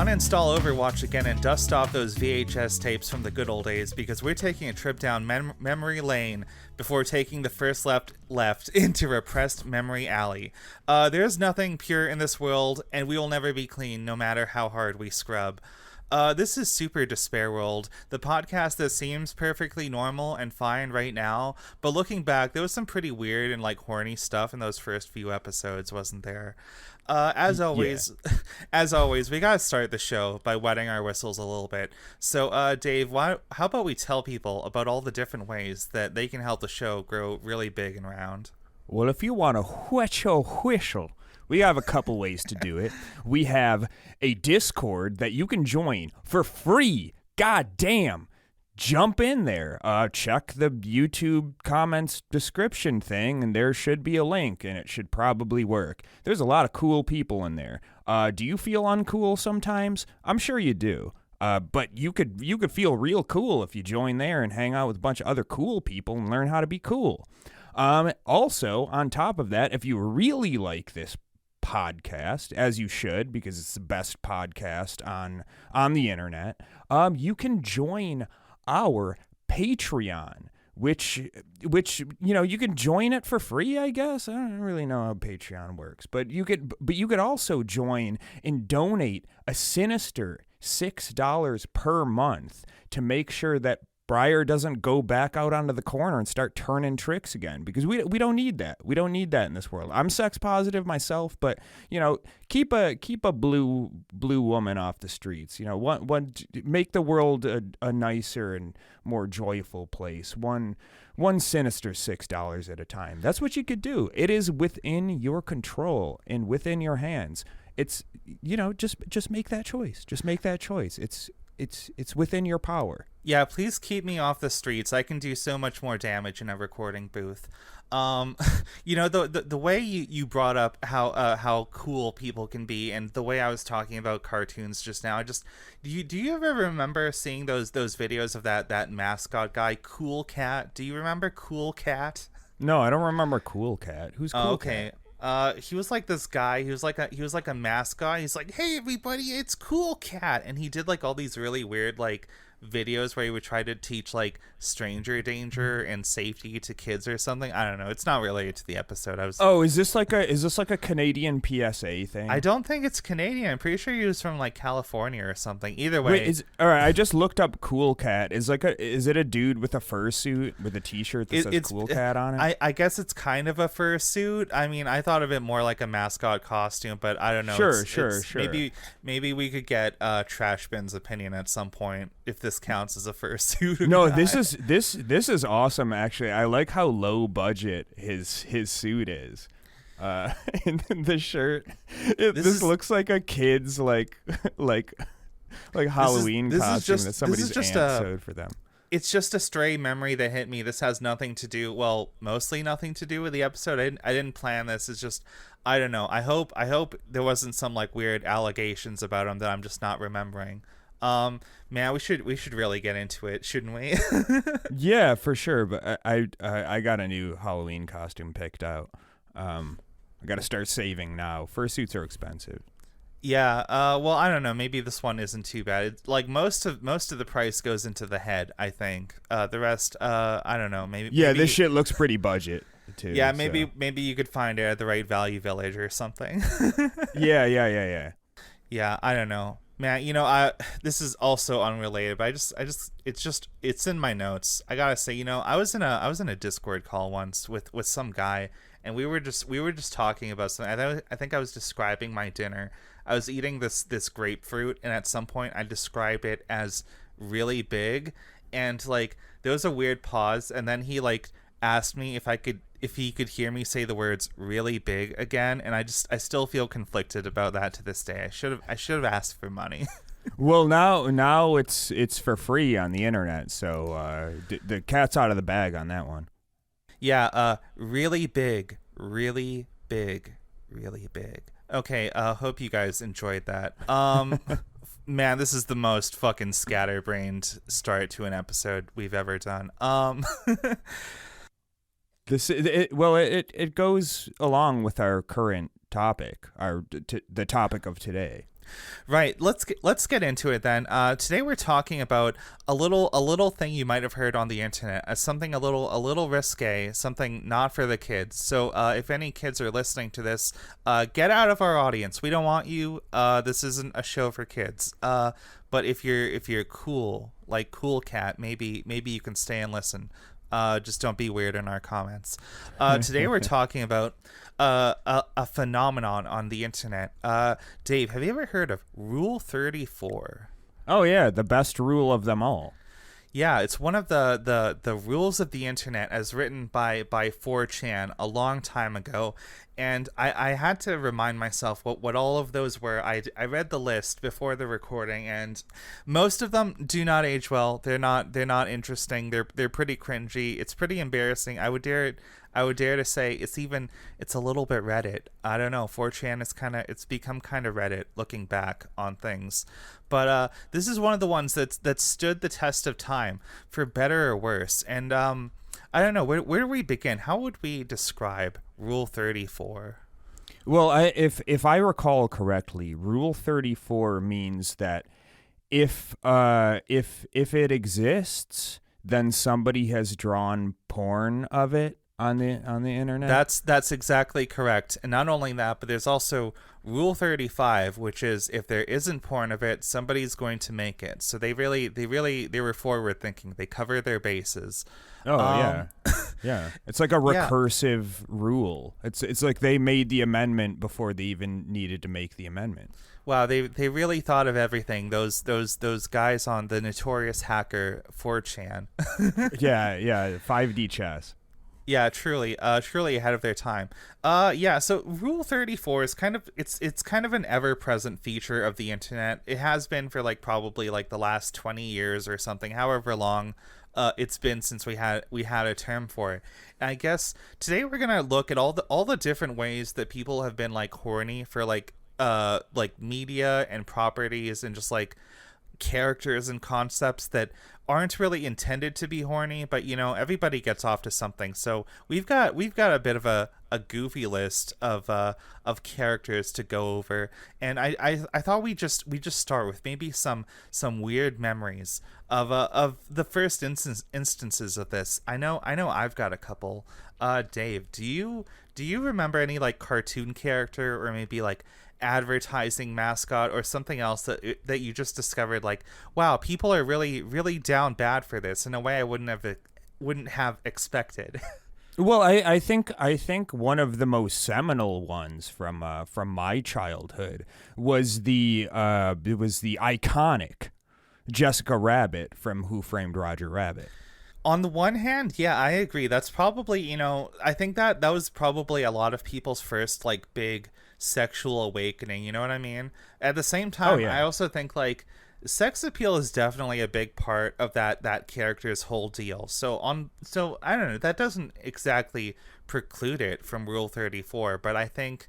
uninstall Overwatch again and dust off those VHS tapes from the good old days, because we're taking a trip down memory lane before taking the first left into repressed memory alley. There's nothing pure in this world, and we will never be clean no matter how hard we scrub. This is Super Despair World, the podcast that seems perfectly normal and fine right now, but looking back, there was some pretty weird and horny stuff in those first few episodes, wasn't there? As always, we gotta start the show by wetting our whistles a little bit. So, Dave, how about we tell people about all the different ways that they can help the show grow really big and round? Well, if you want to wet your whistle, we have a couple ways to do it. We have a Discord that you can join for free. God damn. Jump in there. Check the YouTube comments description thing, and there should be a link, and it should probably work. There's a lot of cool people in there. Do you feel uncool sometimes? I'm sure you do. But you could feel real cool if you join there and hang out with a bunch of other cool people and learn how to be cool. Also, on top of that, if you really like this podcast, as you should, because it's the best podcast on the internet, you can join our Patreon, which you can join it for free, I guess. I don't really know how Patreon works, but you could also join and donate a sinister $6 per month to make sure that Briar doesn't go back out onto the corner and start turning tricks again, because we don't need that. We don't need that in this world. I'm sex positive myself, but keep a blue woman off the streets. Make the world a nicer and more joyful place. One sinister $6 at a time. That's what you could do. It is within your control and within your hands. It's just make that choice. Just make that choice. It's within your power. Yeah, please keep me off the streets. I can do so much more damage in a recording booth. The way you brought up how cool people can be, and the way I was talking about cartoons just now, do you ever remember seeing those videos of that mascot guy, Cool Cat? Do you remember Cool Cat? No, I don't remember Cool Cat. Who's Cool okay. Cat? He was like this guy. He was like a mascot. He's like, "Hey everybody, it's Cool Cat," and he did all these really weird videos where he would try to teach stranger danger and safety to kids or something. I don't know. It's not related to the episode. Is this like a Canadian PSA thing? I don't think it's Canadian. I'm pretty sure he was from California or something. Either way. Wait, all right. I just looked up Cool Cat. Is it a dude with a fursuit with a T-shirt that says Cool Cat on it? I guess it's kind of a fursuit. I mean, I thought of it more like a mascot costume, but I don't know. Sure. Maybe we could get Trash Bin's opinion at some point if this counts as a fursuit. No, this is awesome. Actually, I like how low budget his suit is. And the shirt, this looks like a kid's Halloween costume that somebody's aunt sewed for them. It's just a stray memory that hit me. This has nothing to do, mostly nothing to do with the episode. I didn't plan this. It's just, I don't know. I hope there wasn't some weird allegations about him that I'm just not remembering. Man, we should really get into it, shouldn't we? Yeah, for sure. But I got a new Halloween costume picked out. I got to start saving now. Fursuits are expensive. Yeah. Well, I don't know. Maybe this one isn't too bad. It's most of the price goes into the head, I think. The rest, I don't know. Maybe. Yeah, this shit looks pretty budget too. Yeah, maybe you could find it at the right Value Village or something. Yeah. Yeah, I don't know. Man, this is also unrelated, but it's in my notes. I gotta say, I was in a Discord call once with some guy, and we were just talking about something. I think I was describing my dinner. I was eating this grapefruit, and at some point I described it as really big, and there was a weird pause, and then he asked me if he could hear me say the words really big again, and I still feel conflicted about that to this day. I should have asked for money. Well, now it's for free on the internet, so the cat's out of the bag on that one. Yeah, really big. Okay, hope you guys enjoyed that. Man, this is the most fucking scatterbrained start to an episode we've ever done. It goes along with our current topic, the topic of today. Right. Let's get into it then. Today we're talking about a little thing you might have heard on the internet as something a little risque, something not for the kids. So if any kids are listening to this, get out of our audience. We don't want you. This isn't a show for kids. But if you're cool, like Cool Cat, maybe you can stay and listen. Just don't be weird in our comments. Today we're talking about a phenomenon on the internet. Dave, have you ever heard of Rule 34? Oh yeah, the best rule of them all. Yeah, it's one of the rules of the internet as written by 4chan a long time ago. And I had to remind myself what all of those were. I read the list before the recording, and most of them do not age well. They're not interesting. They're pretty cringy. It's pretty embarrassing. I would dare to say it's a little bit Reddit. I don't know. 4chan it's become kind of Reddit looking back on things. But this is one of the ones that stood the test of time, for better or worse. And I don't know, where do we begin? How would we describe Rule 34? Well, if I recall correctly, Rule 34 means that if it exists, then somebody has drawn porn of it on the internet. That's exactly correct. And not only that, but there's also Rule 35, which is if there isn't porn of it, somebody's going to make it. So they were forward thinking. They cover their bases. Oh yeah. Yeah. It's like a recursive rule. It's like they made the amendment before they even needed to make the amendment. Wow, they really thought of everything. Those guys on the notorious hacker 4chan. yeah, 5D chess. Yeah, truly ahead of their time. So Rule 34 is kind of an ever-present feature of the internet. It has been for probably the last 20 years or something, however long it's been since we had a term for it. And I guess today we're gonna look at all the different ways that people have been horny for media and properties and just characters and concepts that aren't really intended to be horny, but everybody gets off to something. So we've got a bit of a goofy list of characters to go over, and I thought we just start with maybe some weird memories of the first instances of this. I know I've got a couple. Dave, do you remember any cartoon character or maybe advertising mascot or something else that you just discovered wow, people are really down bad for this in a way I wouldn't have expected? Well, I think one of the most seminal ones from my childhood was the iconic Jessica Rabbit from Who Framed Roger Rabbit. On the one hand, yeah, I agree. That's probably, I think that was probably a lot of people's first big sexual awakening, you know what I mean? At the same time, I also think sex appeal is definitely a big part of that character's whole deal. So I don't know, that doesn't exactly preclude it from Rule 34, but I think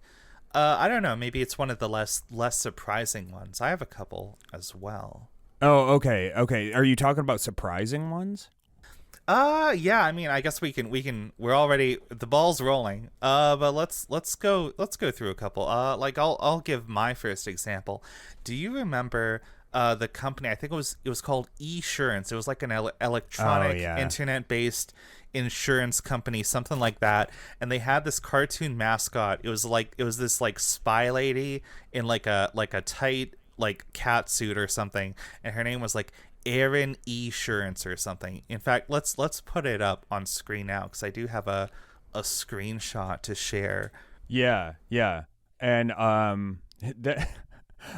I don't know, maybe it's one of the less surprising ones. I have a couple as well. Oh, okay. Are you talking about surprising ones? Yeah, I mean, I guess we're already, the ball's rolling. But let's go through a couple. I'll give my first example. Do you remember the company? I think it was called Esurance. It was an electronic internet-based insurance company, something like that. And they had this cartoon mascot. It was this spy lady in a tight cat suit or something, and her name was Aaron Esurance or something. In fact, let's put it up on screen now because I do have a screenshot to share. Yeah, and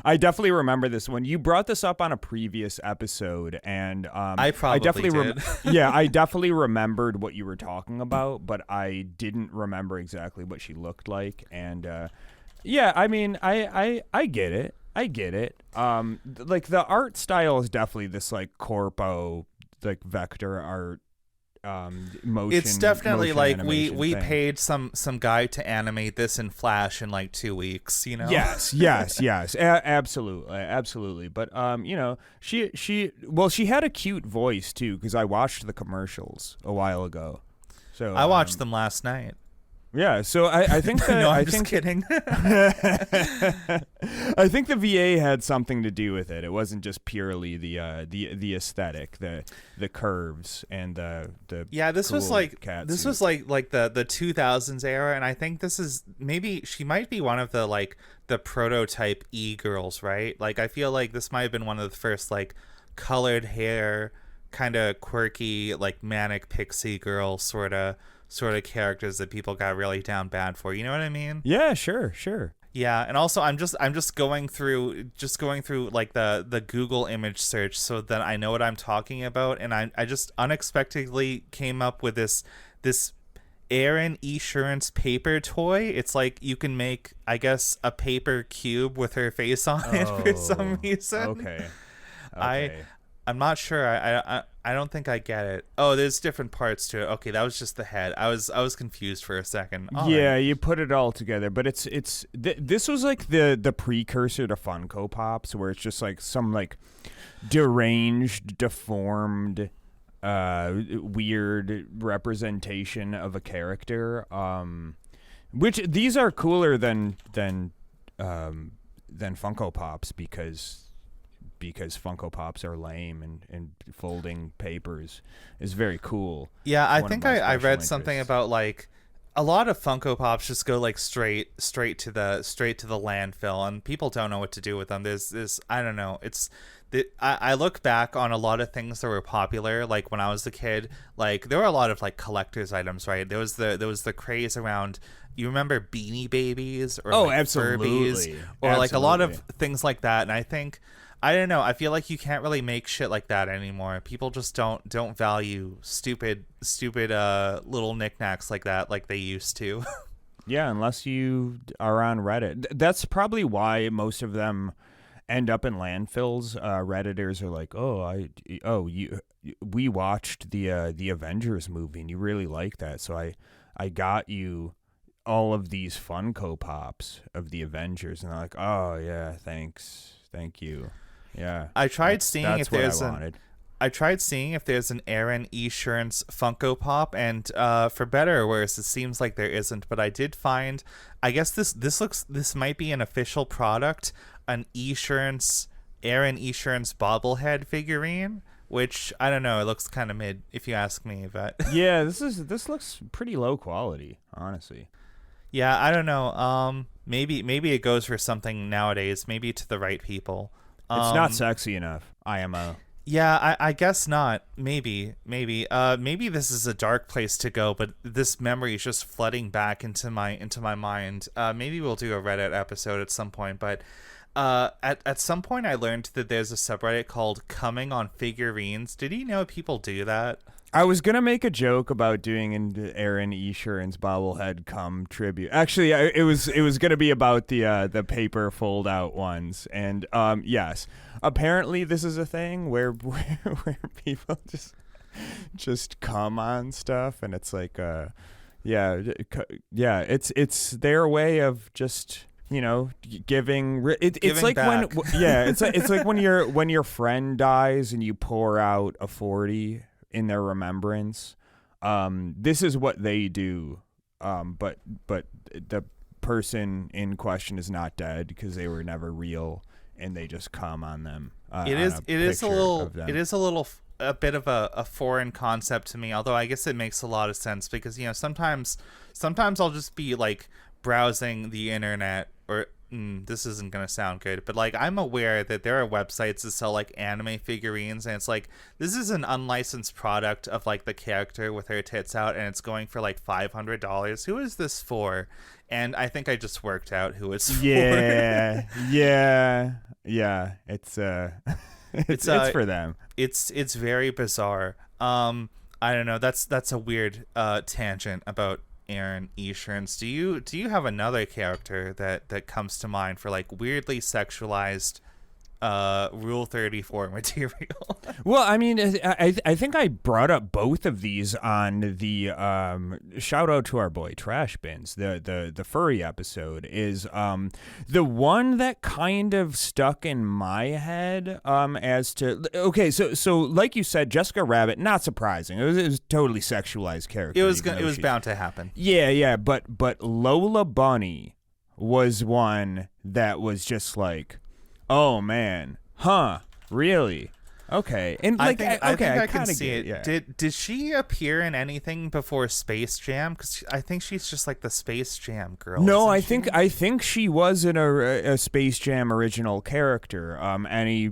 I definitely remember this one. You brought this up on a previous episode, and I definitely did. I definitely remembered what you were talking about, but I didn't remember exactly what she looked like. And I mean, I get it. The art style is definitely this corpo vector art motion. It's definitely we thing. paid some guy to animate this in Flash in 2 weeks, Yes, absolutely. But she had a cute voice too, because I watched the commercials a while ago. So I watched them last night. Yeah, so I think that No, I I'm just think kidding. I think the VA had something to do with it. It wasn't just purely the aesthetic, the curves and the Yeah, this was cool like cat this suit. was like the 2000s era, and I think this is maybe she might be one of the like the prototype e-girls, right? Like I feel like this might have been one of the first like colored hair, kind of quirky, like manic pixie girl sort of characters that people got really down bad for. You know what I mean? Yeah, sure. Yeah, and also I'm just going through like the Google image search so that I know what I'm talking about, and I just unexpectedly came up with this Erin Esurance paper toy. It's like you can make, I guess, a paper cube with her face on it for some reason. Okay. I I'm not sure. I don't think I get it. Oh, there's different parts to it. Okay, that was just the head. I was confused for a second. All Yeah, right. you put it all together, but this was like the precursor to Funko Pops, where it's just like some like deranged, deformed, weird representation of a character. Which these are cooler than Funko Pops because Funko Pops are lame and folding papers is very cool. Yeah, It's I one of think my I special read something interests. about like a lot of Funko Pops just go like straight to the landfill, and people don't know what to do with them. There's I don't know. I look back on a lot of things that were popular, like when I was a kid. Like there were a lot of like collector's items, right? There was the craze around. You remember Beanie Babies or Oh, like absolutely. Furbies or like a lot of Absolutely. things like that, and I think. I don't know. I feel like you can't really make shit like that anymore. People just don't value stupid little knickknacks like that like they used to. Yeah, unless you are on Reddit. That's probably why most of them end up in landfills. Redditors are like, we watched the Avengers movie and you really like that, so I got you all of these Funko Pops of the Avengers, and they're like, oh yeah, thank you. Yeah, I tried that's, seeing that's if what there's I an wanted. I tried seeing if there's an Aaron Esurance Funko Pop, and for better or worse, it seems like there isn't. But I did find, I guess this might be an official product, an Aaron Esurance bobblehead figurine, which I don't know. It looks kind of mid, if you ask me. But Yeah, this looks pretty low quality, honestly. yeah, I don't know. Maybe it goes for something nowadays. Maybe to the right people. It's not sexy enough. IMO. Yeah, I guess not. Maybe. Maybe this is a dark place to go, but this memory is just flooding back into my mind. Maybe we'll do a Reddit episode at some point, but at some point I learned that there's a subreddit called Coming on Figurines. Did you know people do that? I was gonna make a joke about doing an Aaron Esurance bobblehead cum tribute. Actually, it was gonna be about the paper fold out ones, and yes, apparently this is a thing where where people just cum on stuff, and it's like yeah, it's their way of just giving. It's Giving like back. it's like when your friend dies and you pour out a 40 in their remembrance. This is what they do, but the person in question is not dead because they were never real, and they just come on them. It on is a it is a picture little of them. it is a little a bit of a foreign concept to me, although I guess it makes a lot of sense because sometimes I'll just be like browsing the internet or this isn't gonna sound good, but like I'm aware that there are websites that sell like anime figurines, and it's like this is an unlicensed product of like the character with her tits out, and it's going for like $500. Who is this for? And I think I just worked out who it's for. Yeah. It's it's for them. It's very bizarre. I don't know. That's a weird tangent about Aaron Esurance. Do you have another character that comes to mind for like weirdly sexualized Rule 34 material. Well, I mean, I think I brought up both of these on the shout out to our boy Trash Bins. The furry episode is the one that kind of stuck in my head as to okay, so like you said, Jessica Rabbit, not surprising. It was totally sexualized character. It was bound to happen. Yeah, but Lola Bunny was one that was just like, oh man, huh? Really? Okay, and like, I think I can see it. Yeah. Did she appear in anything before Space Jam? Because I think she's just like the Space Jam girl. No, I think she was in a Space Jam original character. Any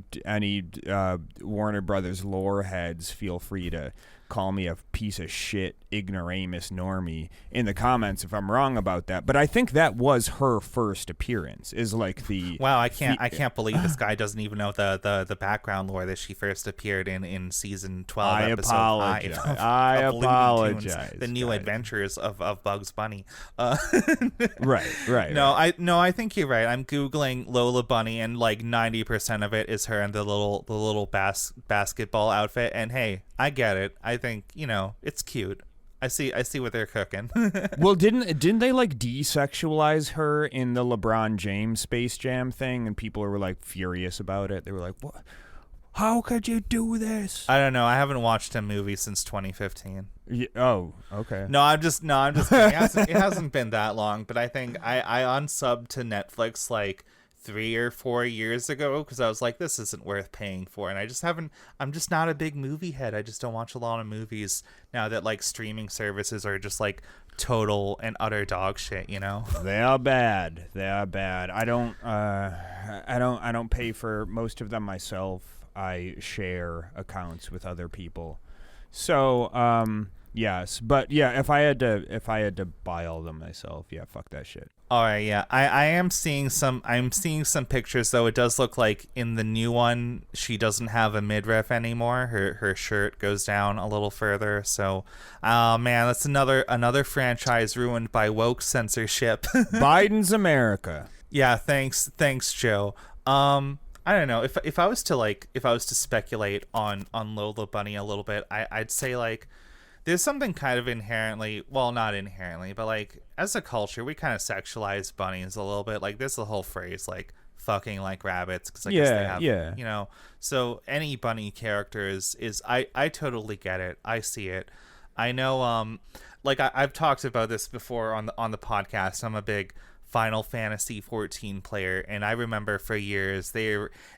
Warner Brothers lore heads, feel free to call me a piece of shit ignoramus normie in the comments if I'm wrong about that, but I think that was her first appearance. Is like the wow, I can't believe this guy doesn't even know the background lore that she first appered in season 12 I episode apologize. 5 I of Looney Tunes, apologize. the new adventures of Bugs Bunny. Right. No, I think you're right. I'm googling Lola Bunny and like 90% of it is her in the little basketball outfit, and hey, I get it. I think, it's cute. I see what they're cooking. Well, didn't they like desexualize her in the LeBron James Space Jam thing, and people were like furious about it? They were like, "What? How could you do this?" I don't know. I haven't watched a movie since 2015. Oh, okay. No, I'm just kidding. It hasn't been that long, but I think I unsubbed to Netflix like 3 or 4 years ago because I was like, this isn't worth paying for, and I'm just not a big movie head. I just don't watch a lot of movies now that like streaming services are just like total and utter dog shit, They are bad. I don't pay for most of them myself. I share accounts with other people. So, yes, but yeah, if I had to buy all of them myself, yeah, fuck that shit. All right, yeah, I'm seeing some pictures though. It does look like in the new one she doesn't have a midriff anymore. Her shirt goes down a little further. So, oh man, that's another franchise ruined by woke censorship. Biden's America. Yeah, thanks Joe. I don't know if I was to speculate on Lola Bunny a little bit, I'd say like there's something kind of inherently, well, not inherently, but like as a culture, we kind of sexualize bunnies a little bit. Like there's the whole phrase like fucking like rabbits, because I guess they have, So any bunny character is I totally get it. I see it. I know. Like I've talked about this before on the podcast. I'm a big Final Fantasy 14 player, and I remember for years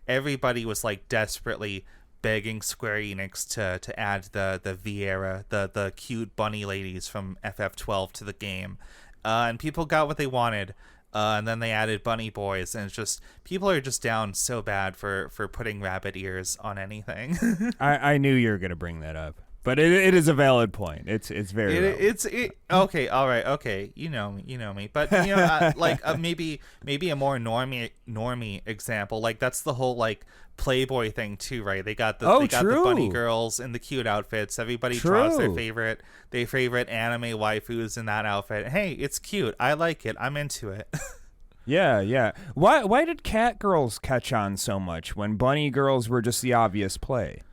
everybody was like desperately begging Square Enix to add the Viera, the cute bunny ladies from FF12 to the game, and people got what they wanted, and then they added bunny boys, and it's just people are just down so bad for putting rabbit ears on anything. I knew you were gonna bring that up. But it is a valid point. It's very okay. All right. Okay. You know me. But maybe a more normie example. Like that's the whole like Playboy thing too, right? They got the bunny girls in the cute outfits. Everybody draws their favorite anime waifus in that outfit. Hey, it's cute. I like it. I'm into it. Yeah. Why did cat girls catch on so much when bunny girls were just the obvious play?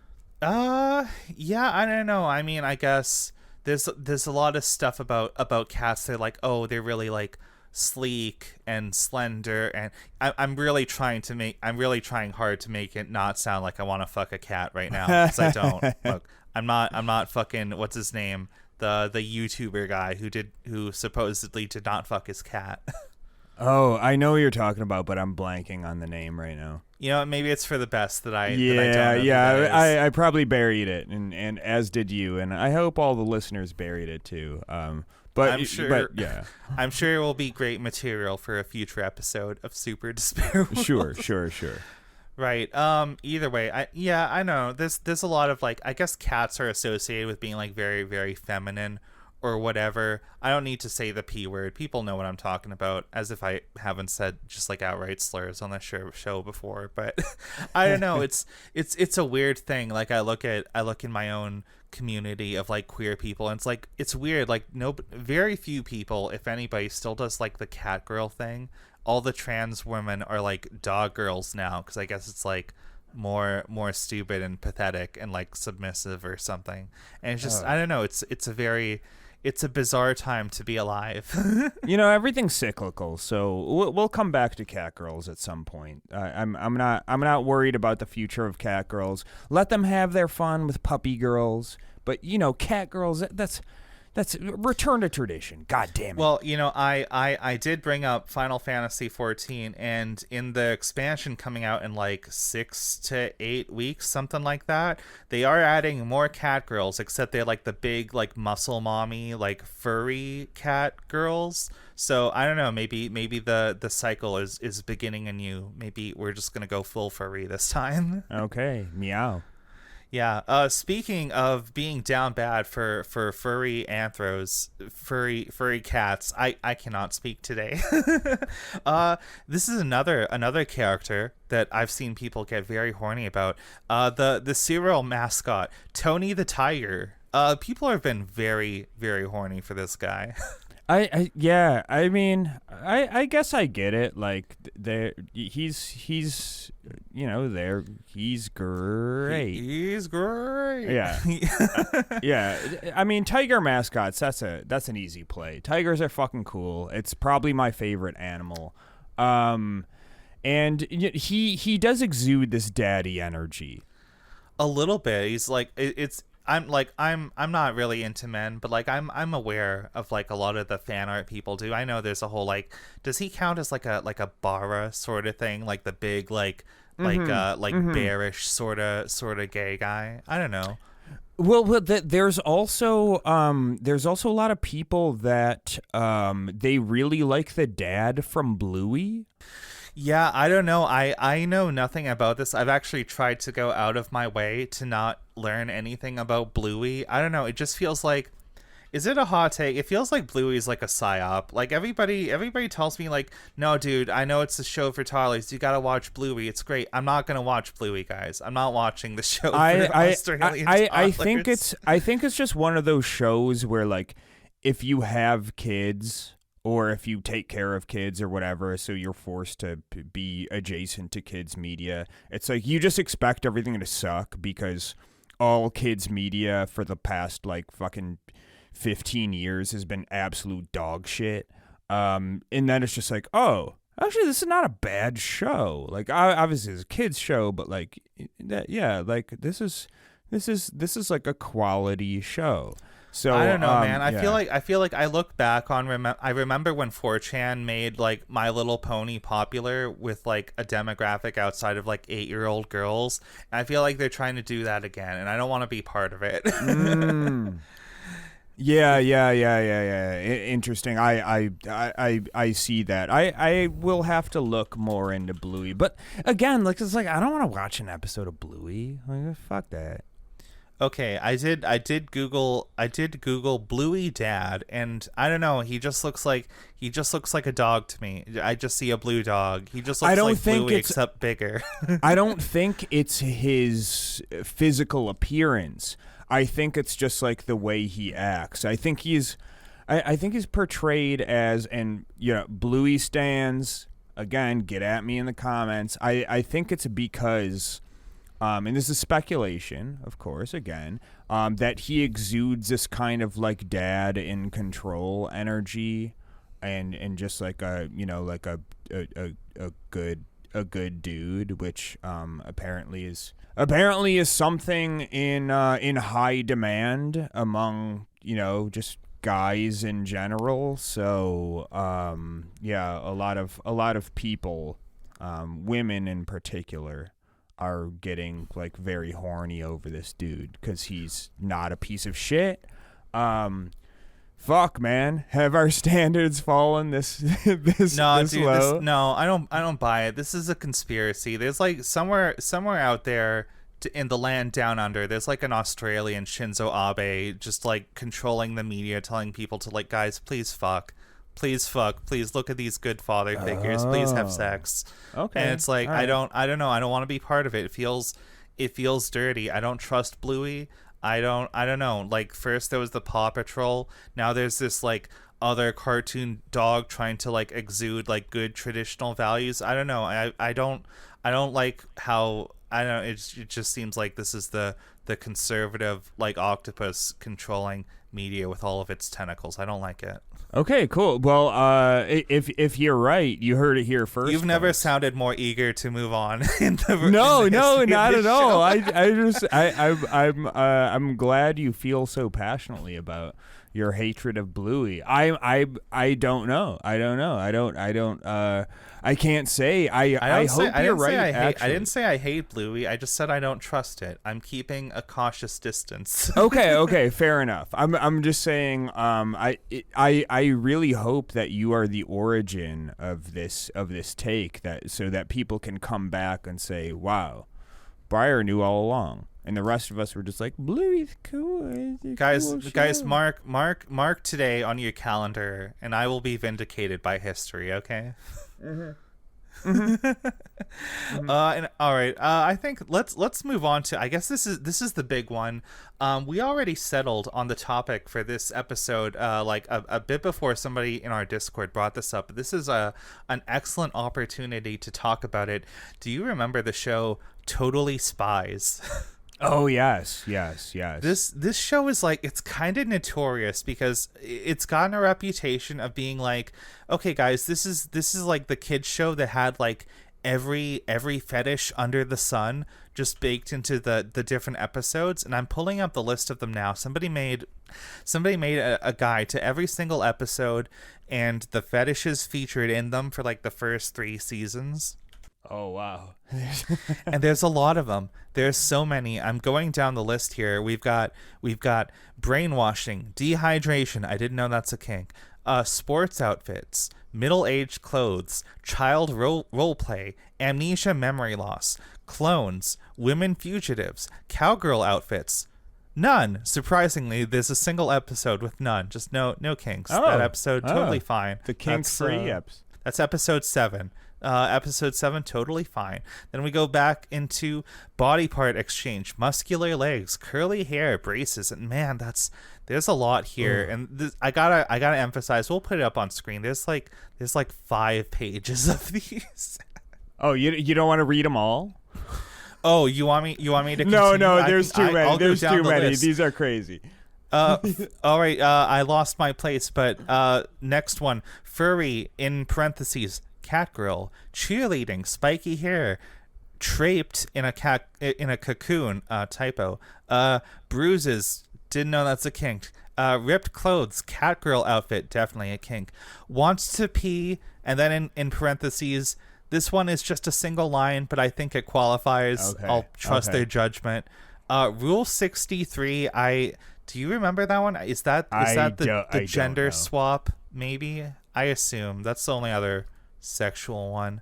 Yeah, I don't know. I mean, I guess there's a lot of stuff about cats. They're like, oh, they're really like sleek and slender, and I'm really trying hard to make it not sound like I want to fuck a cat right now, because I don't. Look, I'm not fucking what's his name, the YouTuber guy who supposedly did not fuck his cat. Oh, I know what you're talking about, but I'm blanking on the name right now. Maybe it's for the best that I I probably buried it, and as did you, and I hope all the listeners buried it too. But I'm sure it will be great material for a future episode of Super Despair World. Sure. Right. Either way, I know there's a lot of like, I guess cats are associated with being like very, very feminine or whatever. I don't need to say the P word. People know what I'm talking about, as if I haven't said just like outright slurs on the show before. But I don't know. It's a weird thing. Like I look in my own community of like queer people, and it's like it's weird. Like very few people, if anybody, still does like the cat girl thing. All the trans women are like dog girls now, because I guess it's like more stupid and pathetic and like submissive or something. And it's just I don't know, it's a bizarre time to be alive. Everything's cyclical, so we'll come back to cat girls at some point. I'm not worried about the future of cat girls. Let them have their fun with puppy girls, but cat girls, that's return to tradition. God damn it. Well, I did bring up Final Fantasy 14, and in the expansion coming out in like 6 to 8 weeks, something like that, they are adding more cat girls, except they're like the big like muscle mommy like furry cat girls. So I don't know, maybe the cycle is beginning anew. Maybe we're just gonna go full furry this time. Okay, meow. Yeah. Speaking of being down bad for furry cats, I cannot speak today. This is another character that I've seen people get very horny about. The cereal mascot, Tony the Tiger. People have been very, very horny for this guy. I mean, I guess I get it. Like he's he's great. He's great. Yeah. Yeah. I mean, tiger mascots, that's an easy play. Tigers are fucking cool. It's probably my favorite animal. And he does exude this daddy energy. A little bit. He's like I'm not really into men, but like I'm aware of like a lot of the fan art people do. I know there's a whole like, does he count as like a bara sort of thing, like the big bearish sort of gay guy? I don't know. Well, there's also a lot of people that they really like the dad from Bluey. Yeah, I don't know. I know nothing about this. I've actually tried to go out of my way to not learn anything about Bluey. I don't know. It just feels like, is it a hot take? It feels like Bluey's like a psyop. Like everybody tells me like, no, dude, I know it's a show for toddlers. You gotta watch Bluey. It's great. I'm not gonna watch Bluey, guys. I'm not watching the show for Australian toddlers. I think it's just one of those shows where like, if you have kids, or if you take care of kids or whatever, so you're forced to be adjacent to kids media, it's like you just expect everything to suck because all kids media for the past like fucking 15 years has been absolute dog shit. And then it's just like, oh, actually this is not a bad show. Like obviously it's a kids show, but like like this is like a quality show. So I don't know, man. I feel like I look back on I remember when 4chan made like My Little Pony popular with like a demographic outside of like 8-year-old girls. And I feel like they're trying to do that again, and I don't want to be part of it. Yeah. Interesting. I see that. I will have to look more into Bluey, but again, like it's like I don't want to watch an episode of Bluey. Like fuck that. Okay, I did Google Bluey dad, and I don't know, he just looks like a dog to me. I just see a blue dog. He just looks like Bluey except bigger. I don't think it's his physical appearance. I think it's just like the way he acts. I think he's portrayed as, and Bluey stands, again, get at me in the comments. I think it's because and this is speculation, of course, again, that he exudes this kind of like dad in control energy, and just like a good dude, which apparently is something in high demand among just guys in general. So a lot of people, women in particular, are getting like very horny over this dude because he's not a piece of shit. Fuck, man, have our standards fallen this low? I don't buy it. This is a conspiracy. There's like somewhere out there in the land down under, there's like an Australian Shinzo Abe just like controlling the media, telling people to like, guys, please fuck, please look at these good father figures, please have sex. Okay. And it's like, all right. I don't know, I don't want to be part of it. It feels dirty. I don't trust Bluey. I don't know. Like, first there was the Paw Patrol, now there's this like other cartoon dog trying to like exude like good traditional values. I don't know. I don't like how, I don't know, it just seems like this is the conservative like octopus controlling media with all of its tentacles. I don't like it. Okay, cool. Well, if you're right, you heard it here first. You've never folks. sounded more eager to move on in the No, in the history not of at this all. show. I'm glad you feel so passionately about your hatred of Bluey. I don't know. I can't say. I hope you're right. I didn't say I hate Bluey. I just said I don't trust it. I'm keeping a cautious distance. Okay, fair enough. I'm just saying. I really hope that you are the origin of this take, that so that people can come back and say, "Wow, Breyer knew all along." And the rest of us were just like, Bluey's cool. Guys, mark today on your calendar, and I will be vindicated by history. Okay. And all right. I think let's move on to. I guess this is the big one. We already settled on the topic for this episode, like a bit before somebody in our Discord brought this up. This is an excellent opportunity to talk about it. Do you remember the show Totally Spies? Oh yes. This show is like, it's kind of notorious because it's gotten a reputation of being like, okay guys, this is like the kids show that had like every fetish under the sun just baked into the different episodes. And I'm pulling up the list of them now. Somebody made a guide to every single episode and the fetishes featured in them for like the first 3 seasons. Oh wow. And there's a lot of them. There's so many. I'm going down the list here. We've got brainwashing, dehydration. I didn't know that's a kink. Sports outfits, middle-aged clothes, child role play, amnesia, memory loss, clones, women fugitives, cowgirl outfits. None. Surprisingly, there's a single episode with none. Just no kinks. That episode totally fine. The kink-free episode. That's episode 7. Episode 7, totally fine. Then we go back into body part exchange, muscular legs, curly hair, braces, and man, there's a lot here. And I gotta emphasize, we'll put it up on screen. There's like 5 pages of these. Oh, you don't want to read them all? Oh, you want me to continue? No, there's too many. There's too many. List. These are crazy. All right, I lost my place, but next one, furry in parentheses, catgirl, cheerleading, spiky hair, draped in a cocoon, typo, bruises, didn't know that's a kink, ripped clothes, catgirl outfit, definitely a kink, wants to pee, and then in parentheses, this one is just a single line, but I think it qualifies. Okay. I'll trust their judgment. Rule 63, do you remember that one? Is that the gender swap, maybe? I assume that's the only other sexual one.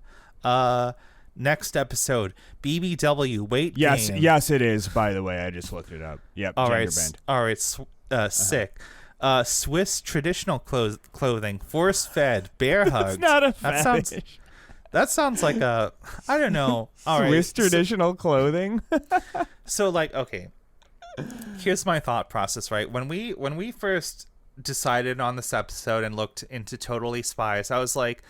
Next episode, BBW weight gain. Yes it is, by the way. I just looked it up. Yep. Sick. Swiss traditional clothing, force fed, bear hugged. It's not a fetish. That sounds like a, I don't know. All right. Swiss traditional clothing. So like, okay, here's my thought process, right? When we first decided on this episode and looked into Totally Spies, I was like,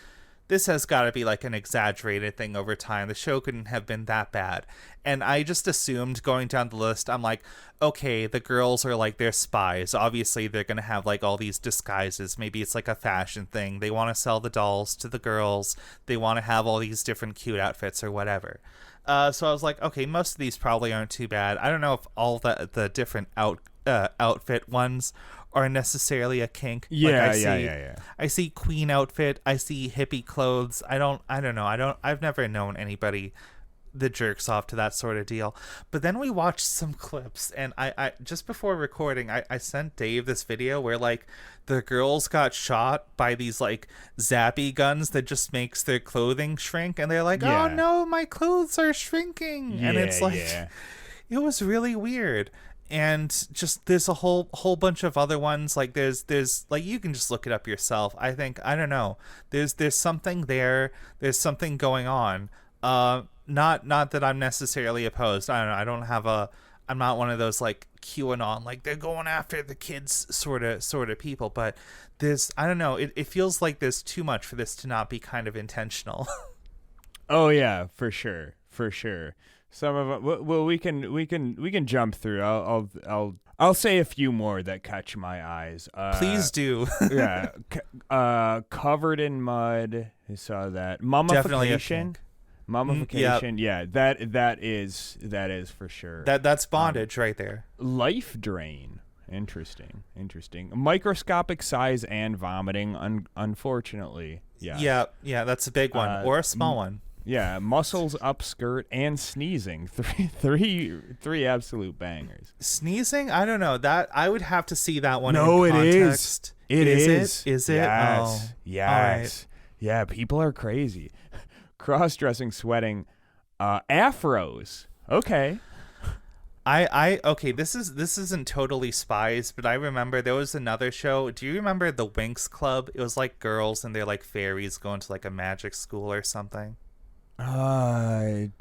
this has got to be like an exaggerated thing over time. The show couldn't have been that bad. And I just assumed, going down the list, I'm like, okay, the girls are like, they're spies. Obviously, they're going to have like all these disguises. Maybe it's like a fashion thing. They want to sell the dolls to the girls. They want to have all these different cute outfits or whatever. So I was like, okay, most of these probably aren't too bad. I don't know if all the different outfit ones are necessarily a kink. Yeah. I see queen outfit. I see hippie clothes. I don't know. I've never known anybody that jerks off to that sort of deal. But then we watched some clips, and I just before recording, I sent Dave this video where like the girls got shot by these like zappy guns that just makes their clothing shrink, and they're like, oh no, my clothes are shrinking. And it's like, It was really weird. And just there's a whole bunch of other ones. Like there's like, you can just look it up yourself. I don't know. There's something there. There's something going on. Not that I'm necessarily opposed. I don't know. I'm not one of those like QAnon, like they're going after the kids sort of people. But I don't know. It feels like there's too much for this to not be kind of intentional. Oh yeah, for sure. Some of them. Well, we can jump through. I'll say a few more that catch my eyes. Please do. Yeah. Covered in mud. I saw that. Mummification. Mummification. Yep. Yeah. That is for sure. That's bondage right there. Life drain. Interesting. Microscopic size and vomiting. Unfortunately. Yeah. Yeah. That's a big one, or a small one. Yeah, muscles up skirt and sneezing. Three absolute bangers. Sneezing? I don't know. That I would have to see that one no, in context. It is. Is it? Yes. Oh. Yes. Right. Yeah, people are crazy. Cross-dressing, sweating, afros. Okay. Okay, this isn't Totally Spies, but I remember there was another show. Do you remember the Winx Club? It was like girls and they're like fairies going to like a magic school or something. Kind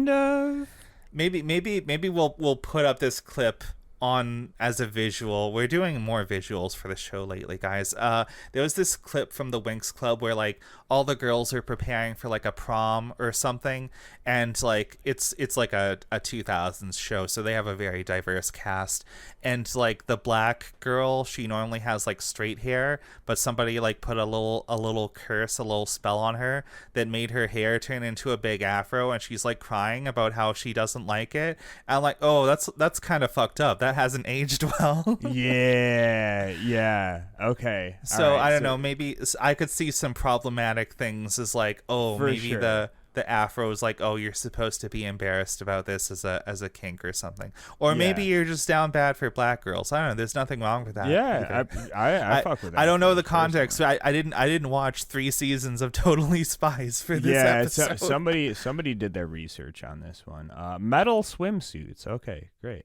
of. Maybe we'll put up this clip on as a visual. We're doing more visuals for the show lately, guys. There was this clip from the Winx Club where like all the girls are preparing for like a prom or something, and like it's like a 2000s show, so they have a very diverse cast. And like the black girl, she normally has like straight hair, but somebody like put a little curse, a little spell on her that made her hair turn into a big afro, and she's like crying about how she doesn't like it. And I'm like, oh, that's kind of fucked up. That hasn't aged well. Yeah. Okay. So right, I don't know. Maybe I could see some problematic things as like, oh, maybe sure. the afro is like, oh, you're supposed to be embarrassed about this as a kink or something, or maybe you're just down bad for black girls. I don't know. There's nothing wrong with that. Yeah, I fuck with that. I don't know the context. I didn't watch 3 seasons of Totally Spies for this episode. Somebody did their research on this one. Metal swimsuits. Okay, great.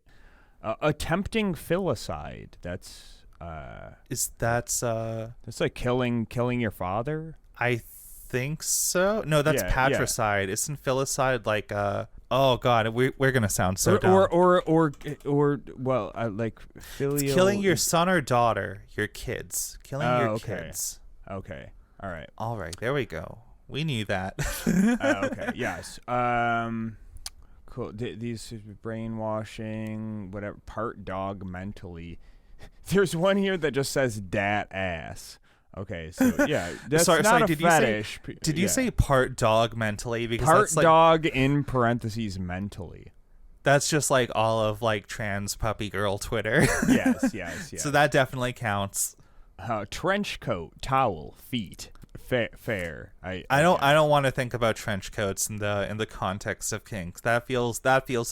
Attempting filicide. That's that's like killing your father. I think so. No, that's patricide. Isn't filicide like oh god, we're gonna sound so dumb. Or like filial. It's killing your son or daughter, your kids. Killing your kids. Okay. All right. There we go. We knew that. Okay. Yes. Cool. These brainwashing, whatever. Part dog mentally. There's one here that just says dat ass. Okay, so yeah, that's sorry, not a did fetish. Did you say part dog mentally? Because part that's like, dog in parentheses mentally. That's just like all of like trans puppy girl Twitter. Yes. So that definitely counts. Trench coat, towel, feet. Fair. I don't want to think about trench coats in the context of kinks. That feels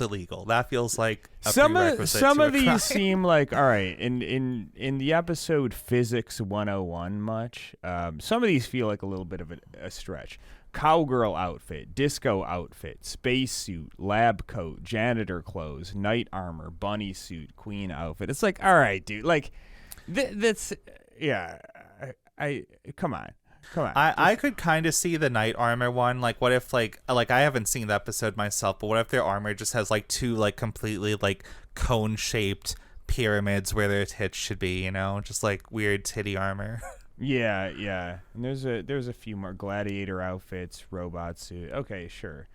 illegal. That feels like a some of these crime. seem like all right. In the episode Physics 101 much. Some of these feel like a little bit of a stretch. Cowgirl outfit, disco outfit, spacesuit, lab coat, janitor clothes, knight armor, bunny suit, queen outfit. It's like, all right, dude. Like that's yeah. I come on. I could kind of see the knight armor one. Like, what if like I haven't seen the episode myself, but what if their armor just has like 2 like completely like cone shaped pyramids where their tits should be, you know, just like weird titty armor. Yeah. And there's a few more gladiator outfits, robot suit. Okay, sure.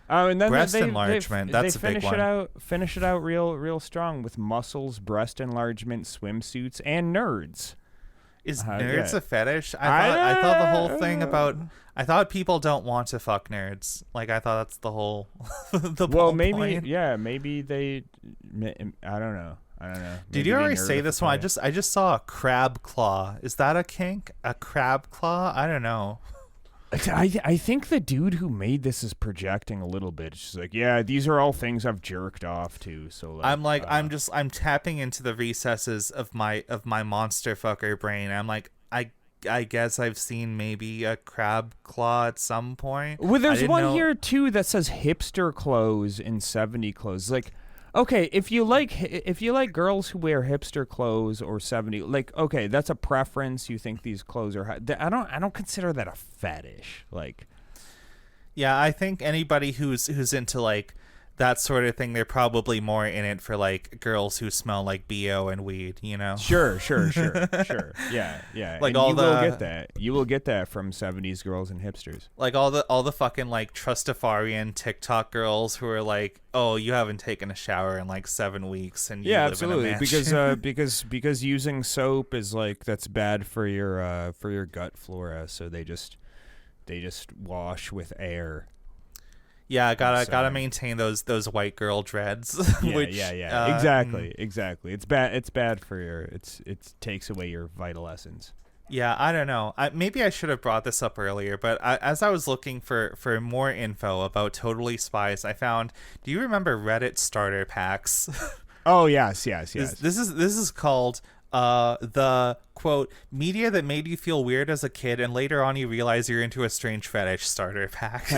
And then breast enlargement. That's a big one. Finish it out real strong with muscles, breast enlargement, swimsuits, and nerds. Is nerds a fetish? I thought the whole thing about. I thought people don't want to fuck nerds. Like I thought that's the whole. Maybe point. Maybe they. I don't know. Did you already say this one? I just saw a crab claw. Is that a kink? A crab claw? I don't know. I think the dude who made this is projecting a little bit. It's just like, yeah, these are all things I've jerked off to. So like, I'm tapping into the recesses of my monster fucker brain. I'm like, I guess I've seen maybe a crab claw at some point. Well, there's one here too that says hipster clothes in 70 clothes. Like, okay, if you like girls who wear hipster clothes or 70, like, okay, that's a preference. You think these clothes are I don't consider that a fetish. Like, yeah, I think anybody who's into like that sort of thing, they're probably more in it for like girls who smell like BO and weed, you know? Sure. Yeah. Like, and you will get that from 70s girls and hipsters. Like all the fucking like Trustafarian TikTok girls who are like, oh, you haven't taken a shower in like 7 weeks, and you live absolutely, in a mansion. because using soap is like, that's bad for your gut flora, so they just wash with air. Yeah, gotta maintain those white girl dreads. Exactly. It's bad for it takes away your vital essence. Yeah, I don't know. Maybe I should have brought this up earlier, but as I was looking for more info about Totally Spies, I found. Do you remember Reddit starter packs? Oh yes. This is called the quote media that made you feel weird as a kid, and later on you realize you're into a strange fetish starter pack.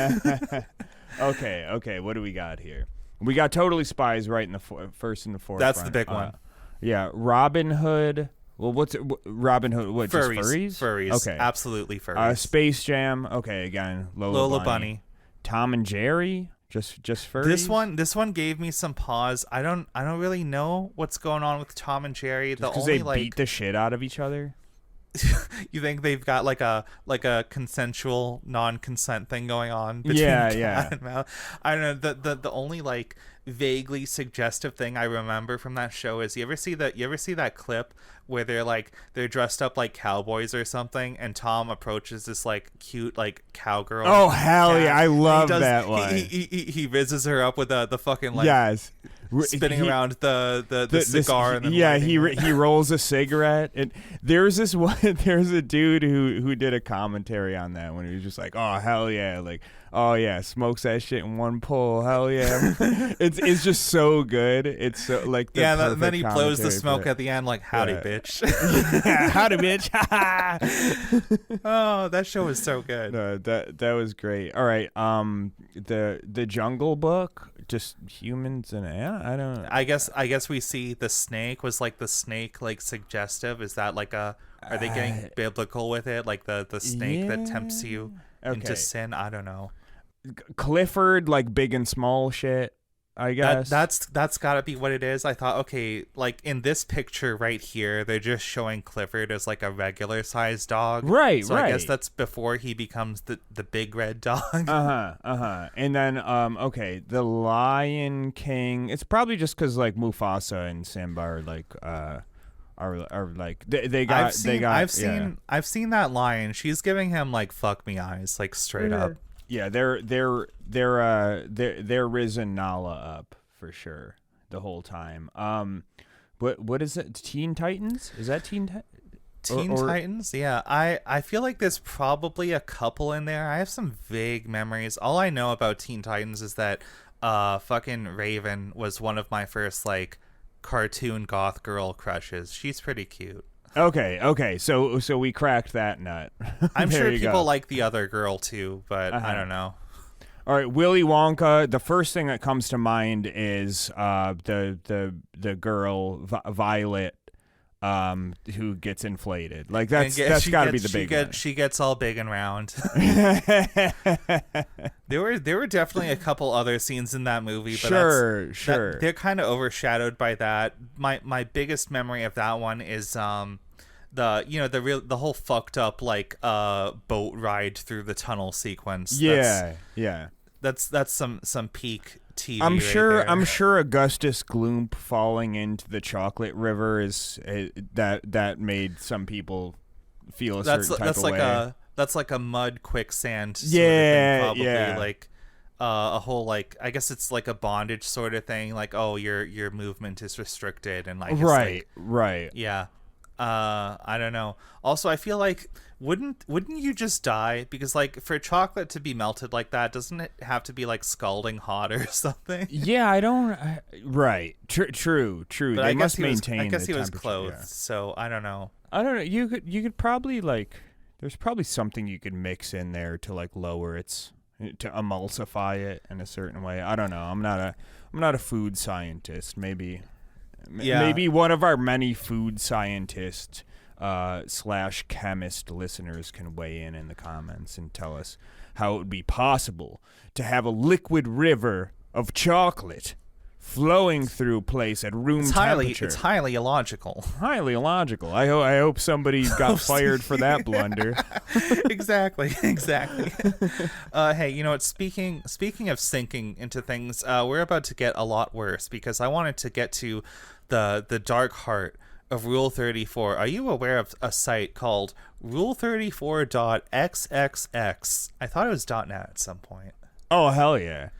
Okay. What do we got here? We got Totally Spies right in the first in the forefront. That's the big one. Yeah, Robin Hood. Well, what's it? Robin Hood? What? Furries. Just furries? Furries. Okay. Really furries. Space Jam. Okay, again, Lola Bunny. Tom and Jerry. Just furries. This one gave me some pause. I don't really know what's going on with Tom and Jerry. Because they beat the shit out of each other. You think they've got like a consensual non-consent thing going on between cat and mouse? I don't know. The only like vaguely suggestive thing I remember from that show is you ever see that clip where they're dressed up like cowboys or something, and Tom approaches this like cute like cowgirl. Oh hell yeah, I love that one. He visits her up with the fucking like spinning around the cigar. And he rolls a cigarette. And there's a dude who did a commentary on that when he was just like, oh hell yeah, like, oh yeah, smokes that shit in one pull, hell yeah. it's just so good. It's so like and then he blows the smoke at the end like, howdy bitch. Howdy bitch. Oh, that show was so good. That was great. All right, the Jungle Book, just humans and I don't know. I guess we see the snake. Was like the snake like suggestive? Is that like are they getting biblical with it, like the snake that tempts you into sin? I don't know. Clifford, like big and small shit, I guess. That's gotta be what it is. I thought, okay, like in this picture right here, they're just showing Clifford as like a regular sized dog. Right, so I guess that's before he becomes the big red dog. And then the Lion King. It's probably just because like Mufasa and Simba are like are like they got I've seen that lion. She's giving him like fuck me eyes, like straight up. Yeah, they're risen Nala up for sure the whole time. What is it? Teen Titans? Is that Teen Titans? Yeah, I feel like there's probably a couple in there. I have some vague memories. All I know about Teen Titans is that fucking Raven was one of my first like cartoon goth girl crushes. She's pretty cute. Okay. So we cracked that nut. I'm sure people like the other girl too, but I don't know. All right, Willy Wonka. The first thing that comes to mind is the girl Violet, who gets inflated. Like that's got to be the big one. She gets all big and round. There were definitely a couple other scenes in that movie, but sure. They're kind of overshadowed by that. My biggest memory of that one is the whole fucked up like boat ride through the tunnel sequence. Yeah. That's some peak TV. I'm sure Augustus Gloop falling into the chocolate river is that made some people feel a certain type of way. That's like a mud quicksand sort of thing, probably. Like a whole like, I guess it's like a bondage sort of thing, like, oh, your movement is restricted and like right. Yeah. I don't know. Also, I feel like wouldn't you just die? Because like for chocolate to be melted like that, doesn't it have to be like scalding hot or something? Yeah, I don't. Right. True. But they must maintain. I guess he was temperature, clothed, so I don't know. You could probably like There's probably something you could mix in there to like lower its to emulsify it in a certain way. I don't know. I'm not a food scientist. Maybe one of our many food scientists / chemist listeners can weigh in the comments and tell us how it would be possible to have a liquid river of chocolate flowing through place at room temperature. It's highly illogical. Highly illogical. I hope somebody got fired for that blunder. Exactly. Hey, you know what? Speaking of sinking into things, we're about to get a lot worse because I wanted to get to the dark heart of Rule 34. Are you aware of a site called rule34.xxx? I thought it was .net at some point. Oh, hell yeah.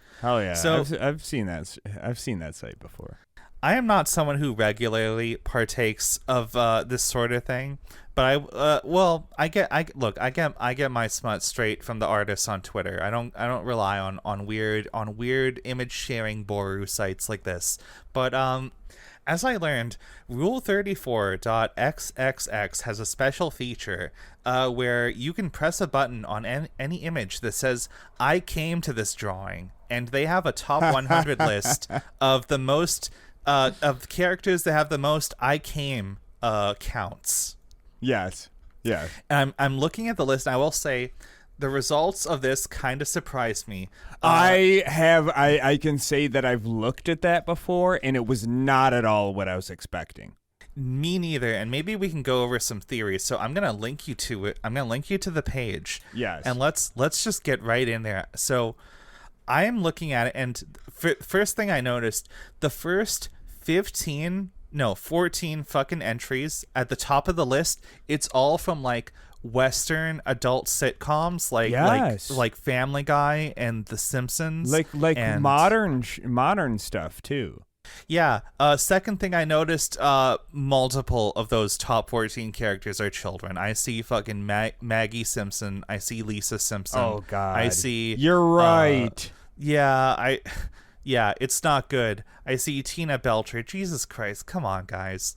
So I've seen that. I've seen that site before. I am not someone who regularly partakes of this sort of thing, but I get my smut straight from the artists on Twitter. I don't rely on weird image sharing boru sites like this. But as I learned, Rule34.xxx has a special feature where you can press a button on any image that says, I came to this drawing. And they have a top 100 list of the most, of characters that have the most I came counts. Yes. Yeah. And I'm looking at the list, and I will say, the results of this kind of surprised me. I can say that I've looked at that before, and it was not at all what I was expecting. Me neither, and maybe we can go over some theories. So I'm gonna link you to it. I'm gonna link you to the page. Yes. And let's just get right in there. So I am looking at it, and first thing I noticed, the first 14 fucking entries at the top of the list, it's all from like Western adult sitcoms like Family Guy and The Simpsons, like and modern stuff too. Yeah. Second thing I noticed, multiple of those top 14 characters are children. I see fucking Maggie Simpson. I see Lisa Simpson. Oh God. I see. You're right. Yeah. It's not good. I see Tina Belcher. Jesus Christ. Come on, guys.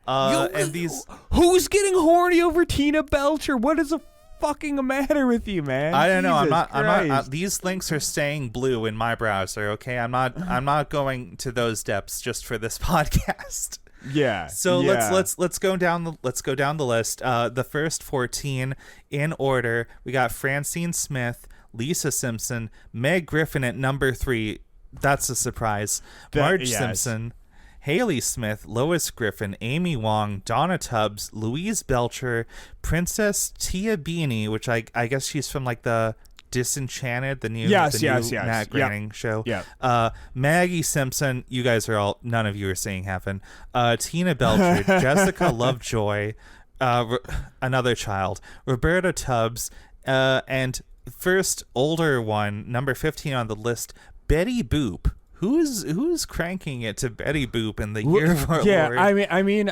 And these. Who's getting horny over Tina Belcher? What is the fucking matter with you, man? I don't know. I'm Christ. not. These links are staying blue in my browser. Okay. I'm not going to those depths just for this podcast. Yeah. So let's go down the list. The first 14 in order. We got Francine Smith, Lisa Simpson, Meg Griffin at number 3. That's a surprise. Marge Simpson, Haley Smith, Lois Griffin, Amy Wong, Donna Tubbs, Louise Belcher, Princess Tia Beanie, which I guess she's from like the Disenchanted, the new Matt Groening show. Yeah. Maggie Simpson, you guys are all, none of you are seeing heaven. Tina Belcher, Jessica Lovejoy, another child, Roberta Tubbs, and first older one, number 15 on the list, Betty Boop. Who's cranking it to Betty Boop in the year of our Lord? I mean,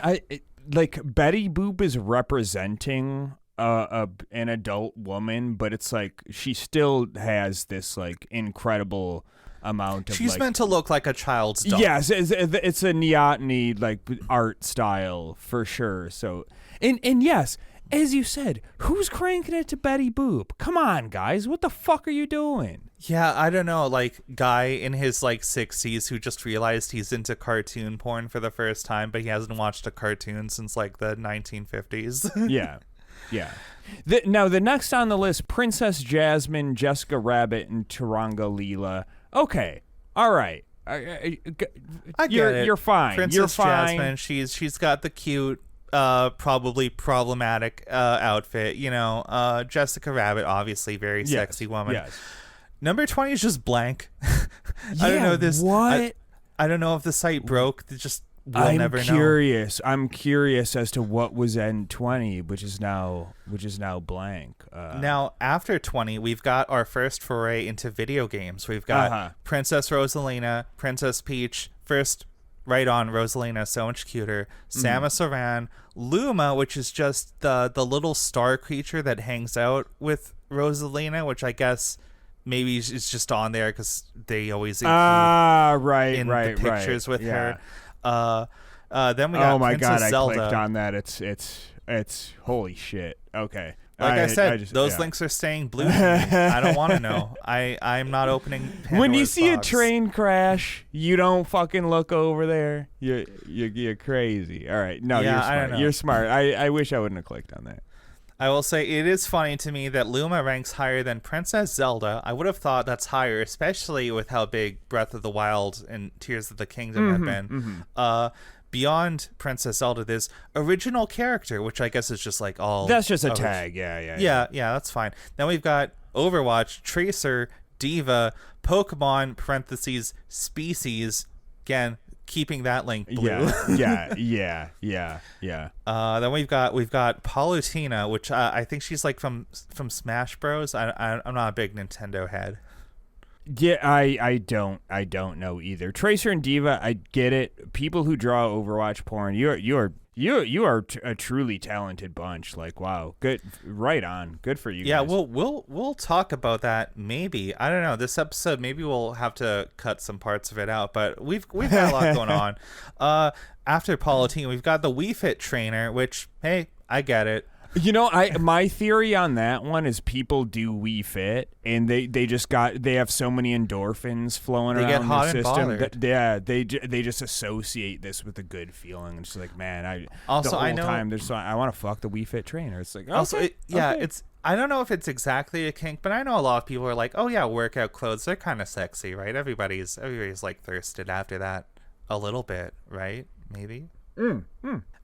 like Betty Boop is representing an adult woman, but it's like she still has this like incredible amount of. She's like, meant to look like a child's doll. Yes, it's a neoteny like art style for sure. So and yes, as you said, who's cranking it to Betty Boop? Come on, guys, what the fuck are you doing? Yeah, I don't know, like guy in his like 60s who just realized he's into cartoon porn for the first time, but he hasn't watched a cartoon since like the 1950s. Yeah. Now the next on the list, Princess Jasmine, Jessica Rabbit, and Turanga Leela. Okay, all right. I get it. You're fine. Princess You're fine. Jasmine, she's got the cute, probably problematic outfit. You know, Jessica Rabbit, obviously very sexy woman. Yes. Number 20 is just blank. I don't know this. What? I don't know if the site broke. We'll never know. I'm curious as to what was in 20, which is now blank. Now, after 20, we've got our first foray into video games. We've got Princess Rosalina, Princess Peach, first right on Rosalina, so much cuter. Samus Aran, Luma, which is just the little star creature that hangs out with Rosalina, which I guess maybe it's just on there because they always include the pictures with her. Then we got oh my Princess God, Zelda. I clicked on that. It's holy shit. Okay. Like I said, those links are staying blue to me. I don't want to know. I'm not opening Pandora's When you see box. a train crash, you don't fucking look over there. You're crazy. All right. No, Yeah, you're I don't smart. know. You're smart. I wish I wouldn't have clicked on that. I will say it is funny to me that Luma ranks higher than Princess Zelda. I would have thought that's higher, especially with how big Breath of the Wild and Tears of the Kingdom have been. Beyond Princess Zelda, there's original character, which I guess is just like all. That's just a tag. Yeah. Yeah, that's fine. Then we've got Overwatch, Tracer, Diva, Pokemon (parentheses species). Again, keeping that link blue. Yeah. Then we've got Palutena, which I think she's like from Smash Bros. I'm not a big Nintendo head. Yeah, I don't know either. Tracer and Diva, I get it. People who draw Overwatch porn, you are a truly talented bunch. Like, wow, good, right on, good for you. Yeah, guys. we'll talk about that maybe. I don't know. This episode maybe we'll have to cut some parts of it out, but we've got a lot going on. After Palutena, we've got the Wii Fit trainer, which hey, I get it. You know, my theory on that one is people do Wii Fit and they have so many endorphins flowing They around get hot their and system. bothered. They just associate this with a good feeling. It's like, man, I know time I want to fuck the Wii Fit trainer. It's like, okay, also okay. it's I don't know if it's exactly a kink, but I know a lot of people are like, oh yeah, workout clothes, they're kind of sexy, right? Everybody's like thirsted after that a little bit, right? Maybe.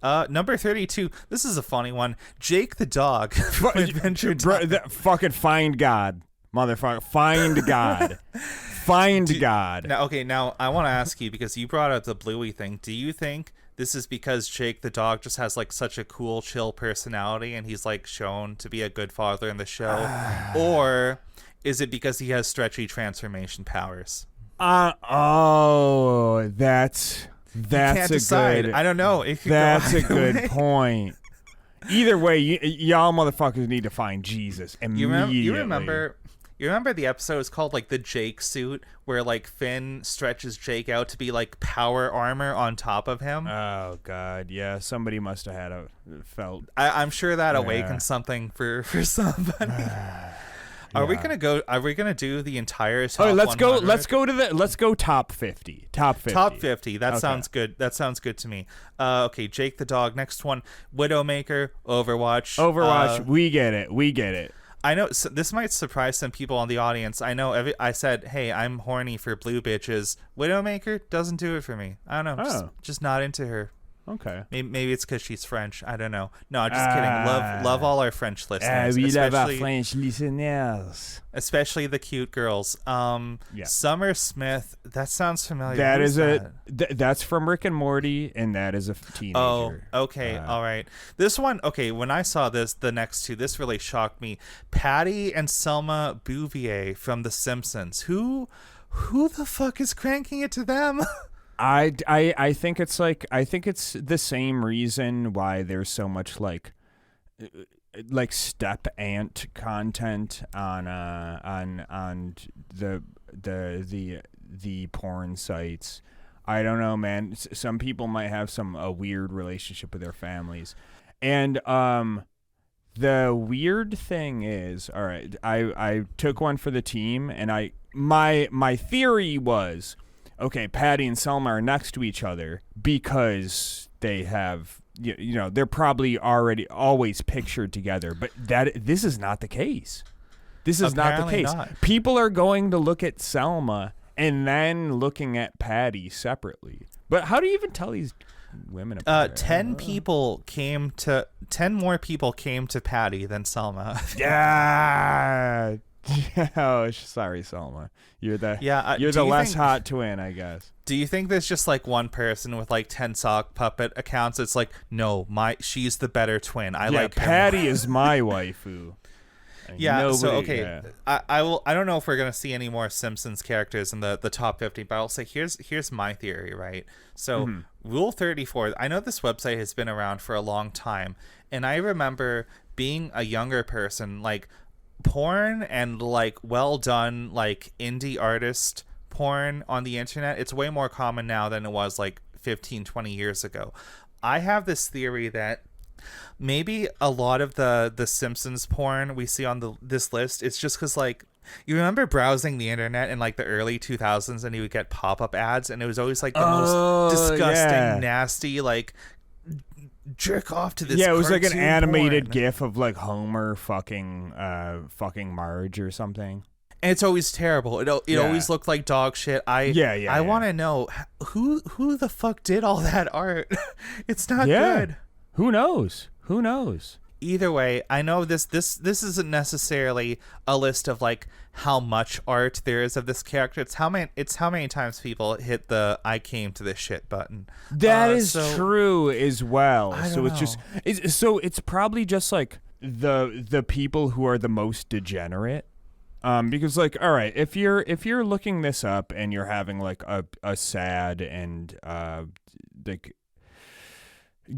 Number 32. This is a funny one. Jake the dog. From Adventure Time. Fucking find God, motherfucker. Find God. Find God. Now I want to ask you, because you brought up the Bluey thing. Do you think this is because Jake the dog just has like such a cool, chill personality, and he's like shown to be a good father in the show, or is it because he has stretchy transformation powers? That's a decide. good. I don't know. That's a good point. Either way, y'all motherfuckers need to find Jesus immediately. You remember the episode is called like the Jake suit, where like Finn stretches Jake out to be like power armor on top of him. Oh God, yeah. Somebody must have felt. I'm sure that awakens something for somebody. Are we gonna do the entire top 100? Let's go top 50. Top 50. Top 50. That Okay. sounds good. That sounds good to me. Okay, Jake the dog. Next one, Widowmaker, Overwatch. We get it. I know this might surprise some people in the audience. I know I said, hey, I'm horny for blue bitches. Widowmaker doesn't do it for me. I don't know. Just not into her. Okay. Maybe it's because she's French. I don't know. No, I'm just kidding. Love all our French listeners. We love our French listeners. Especially the cute girls. Summer Smith. That sounds familiar. That is that's from Rick and Morty, and that is a teenager. Oh, okay. All right. This one, okay, when I saw the next two, this really shocked me. Patty and Selma Bouvier from The Simpsons. Who the fuck is cranking it to them? I think it's the same reason why there's so much like step aunt content on the porn sites. I don't know, man. Some people might have a weird relationship with their families, and the weird thing is, all right, I took one for the team, and my theory was, okay, Patty and Selma are next to each other because they have, they're probably always pictured together. But this is not the case. This is Apparently not the case. not. People are going to look at Selma and then looking at Patty separately. But how do you even tell these women apart? 10 more people came to Patty than Selma. Yeah. Oh, sorry, Selma. You're the less hot twin, I guess. Do you think there's just like one person with like 10 sock puppet accounts? It's like, no, she's the better twin. I like her Patty more. is my waifu. Yeah. I don't know if we're gonna see any more Simpsons characters in the top 50, but I'll say here's my theory, right? So Rule 34. I know this website has been around for a long time, and I remember being a younger person, like porn and like well done like indie artist porn on the internet, it's way more common now than it was like 15-20 years ago. I have this theory that Maybe a lot of the Simpsons porn we see on this list, it's just because, like, you remember browsing the internet in like the early 2000s and you would get pop-up ads and it was always like the most disgusting, nasty, like, jerk off to this. Yeah, it was like an animated porn. gif of like Homer fucking Marge or something. And it's always terrible. It always looked like dog shit. I want to know who the fuck did all that art. It's not good. Who knows? Either way, I know this isn't necessarily a list of like how much art there is of this character. It's how many times people hit the "I came to this shit" button. That is true as well. It's probably just like the people who are the most degenerate. Because like, all right, if you're looking this up and you're having like a sad and like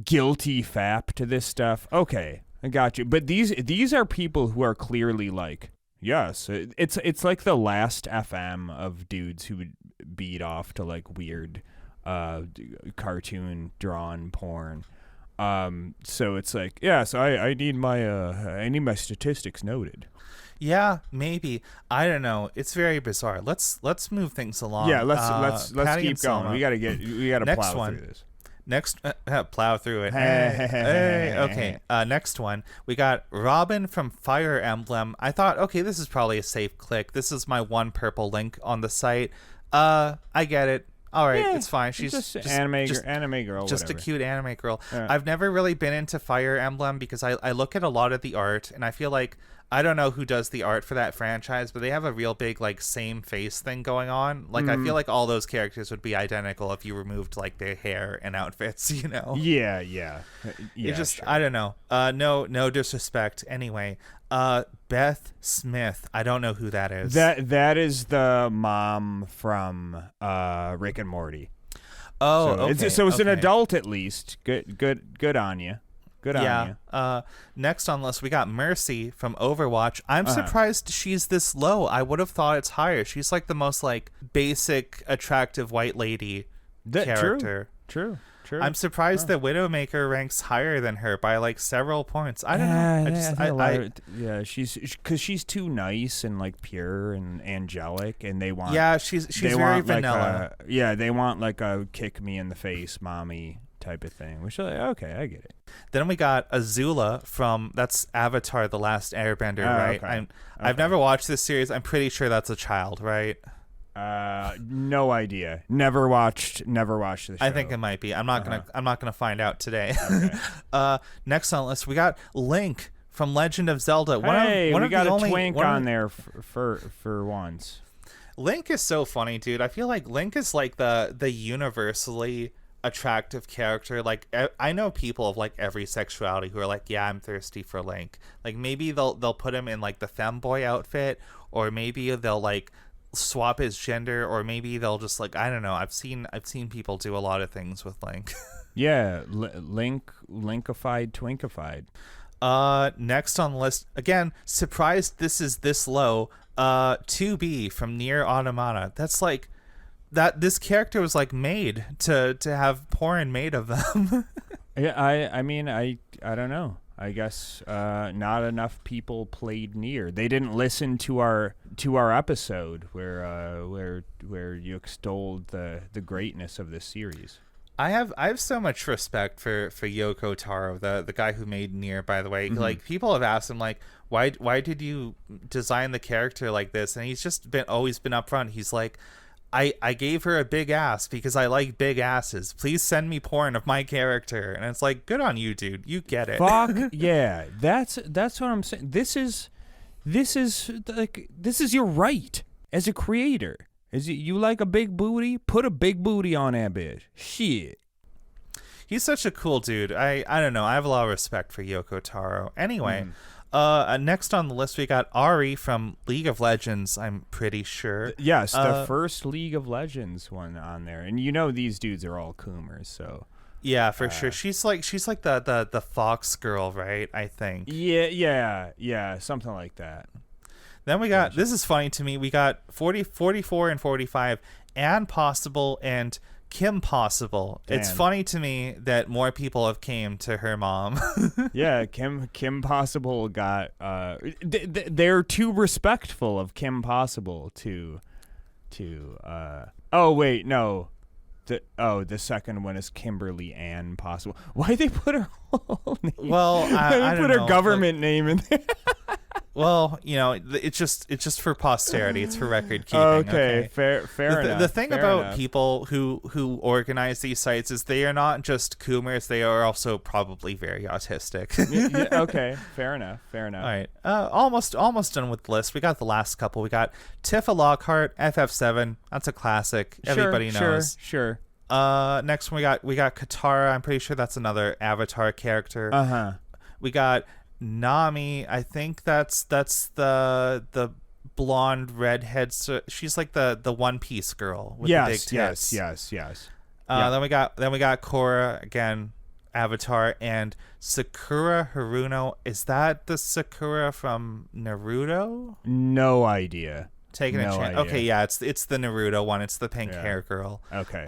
guilty fap to this stuff, okay, I got you. But these are people who are clearly like, yes, it's like the last FM of dudes who would beat off to like weird cartoon drawn porn. So it's like, yeah, so I need my statistics noted. Yeah, maybe. I don't know. It's very bizarre. Let's move things along. Yeah, let's Patty keep and Selma. going. We gotta Next plow one. through this. Next, plow through it. Okay. Next one, we got Robin from Fire Emblem. I thought, okay, this is probably a safe click. This is my one purple link on the site. I get it. All right, it's fine. She's just anime girl. Just whatever. a cute anime girl. Yeah. I've never really been into Fire Emblem because I look at a lot of the art and I feel like I don't know who does the art for that franchise, but they have a real big like same face thing going on. Like I feel like all those characters would be identical if you removed like their hair and outfits, you know? Yeah. It just sure. I don't know. No disrespect. Anyway, Beth Smith. I don't know who that is. That is the mom from Rick and Morty. Oh, so okay. It's an adult at least. Good on you. Good on you. Next on the list, we got Mercy from Overwatch. I'm surprised she's this low. I would have thought it's higher. She's like the most like basic, attractive white lady character. True. I'm surprised that Widowmaker ranks higher than her by like several points. I don't know. She's too nice and like pure and angelic, and they want. Yeah, she's very vanilla. They want like a kick me in the face, mommy type of thing. Which okay, I get it. Then we got Azula from that's Avatar: The Last Airbender, right? Okay. I've never watched this series. I'm pretty sure that's a child, right? No idea. Never watched the show. I think it might be. I'm not gonna find out today. Okay. Next on the list, we got Link from Legend of Zelda. We got a twink on there for once. Link is so funny, dude. I feel like Link is like the universally attractive character. Like I know people of like every sexuality who are like, yeah, I'm thirsty for Link. Like maybe they'll put him in like the femboy outfit, or maybe they'll like swap his gender, or maybe they'll just like, I don't know. I've seen people do a lot of things with Link. Yeah, Linkified, twinkified. Next on the list, again, surprised this is this low. 2B from Nier Automata. That's like that. This character was like made to have porn made of them. Yeah, I mean, I don't know. I guess not enough people played Nier. They didn't listen to our episode where you extolled the greatness of this series. I have so much respect for Yoko Taro, the guy who made Nier, by the way. Mm-hmm. Like people have asked him like, why did you design the character like this? And he's just always been upfront. He's like, I gave her a big ass because I like big asses. Please send me porn of my character. And it's like, good on you, dude. You get it. Fuck yeah. That's what I'm saying. This is your right as a creator. You like a big booty? Put a big booty on that bitch. Shit. He's such a cool dude. I don't know. I have a lot of respect for Yoko Taro. Anyway, next on the list we got Ari from League of Legends, I'm pretty sure. Yes, the first League of Legends one on there. And you know these dudes are all coomers, so yeah, for sure. She's like the Fox girl, right? I think. Yeah, something like that. Then we got, this is funny to me, we got 44 and 45, Ann Possible and Kim Possible. Dan. It's funny to me that more people have came to her mom. Yeah, Kim Possible got they're too respectful of Kim Possible to oh wait, no. The second one is Kimberly Ann Possible. Why they put her whole name? Well, I put don't her know, government name in there. Well, it's just for posterity. It's for record keeping. Okay, fair enough. The thing fair about enough. people who organize these sites is they are not just coomers. They are also probably very autistic. Yeah, okay, fair enough. All right, almost done with the list. We got the last couple. We got Tifa Lockhart, FF7. That's a classic. Everybody knows. Sure. Next one we got Katara. I'm pretty sure that's another Avatar character. We got Nami. I think that's the blonde redhead. She's like the One Piece girl with the big tits. Yes. Then we got Korra again, Avatar, and Sakura Haruno. Is that the Sakura from Naruto? No idea. Taking a chance. idea. Okay, yeah, it's the Naruto one. It's the pink hair girl. Okay.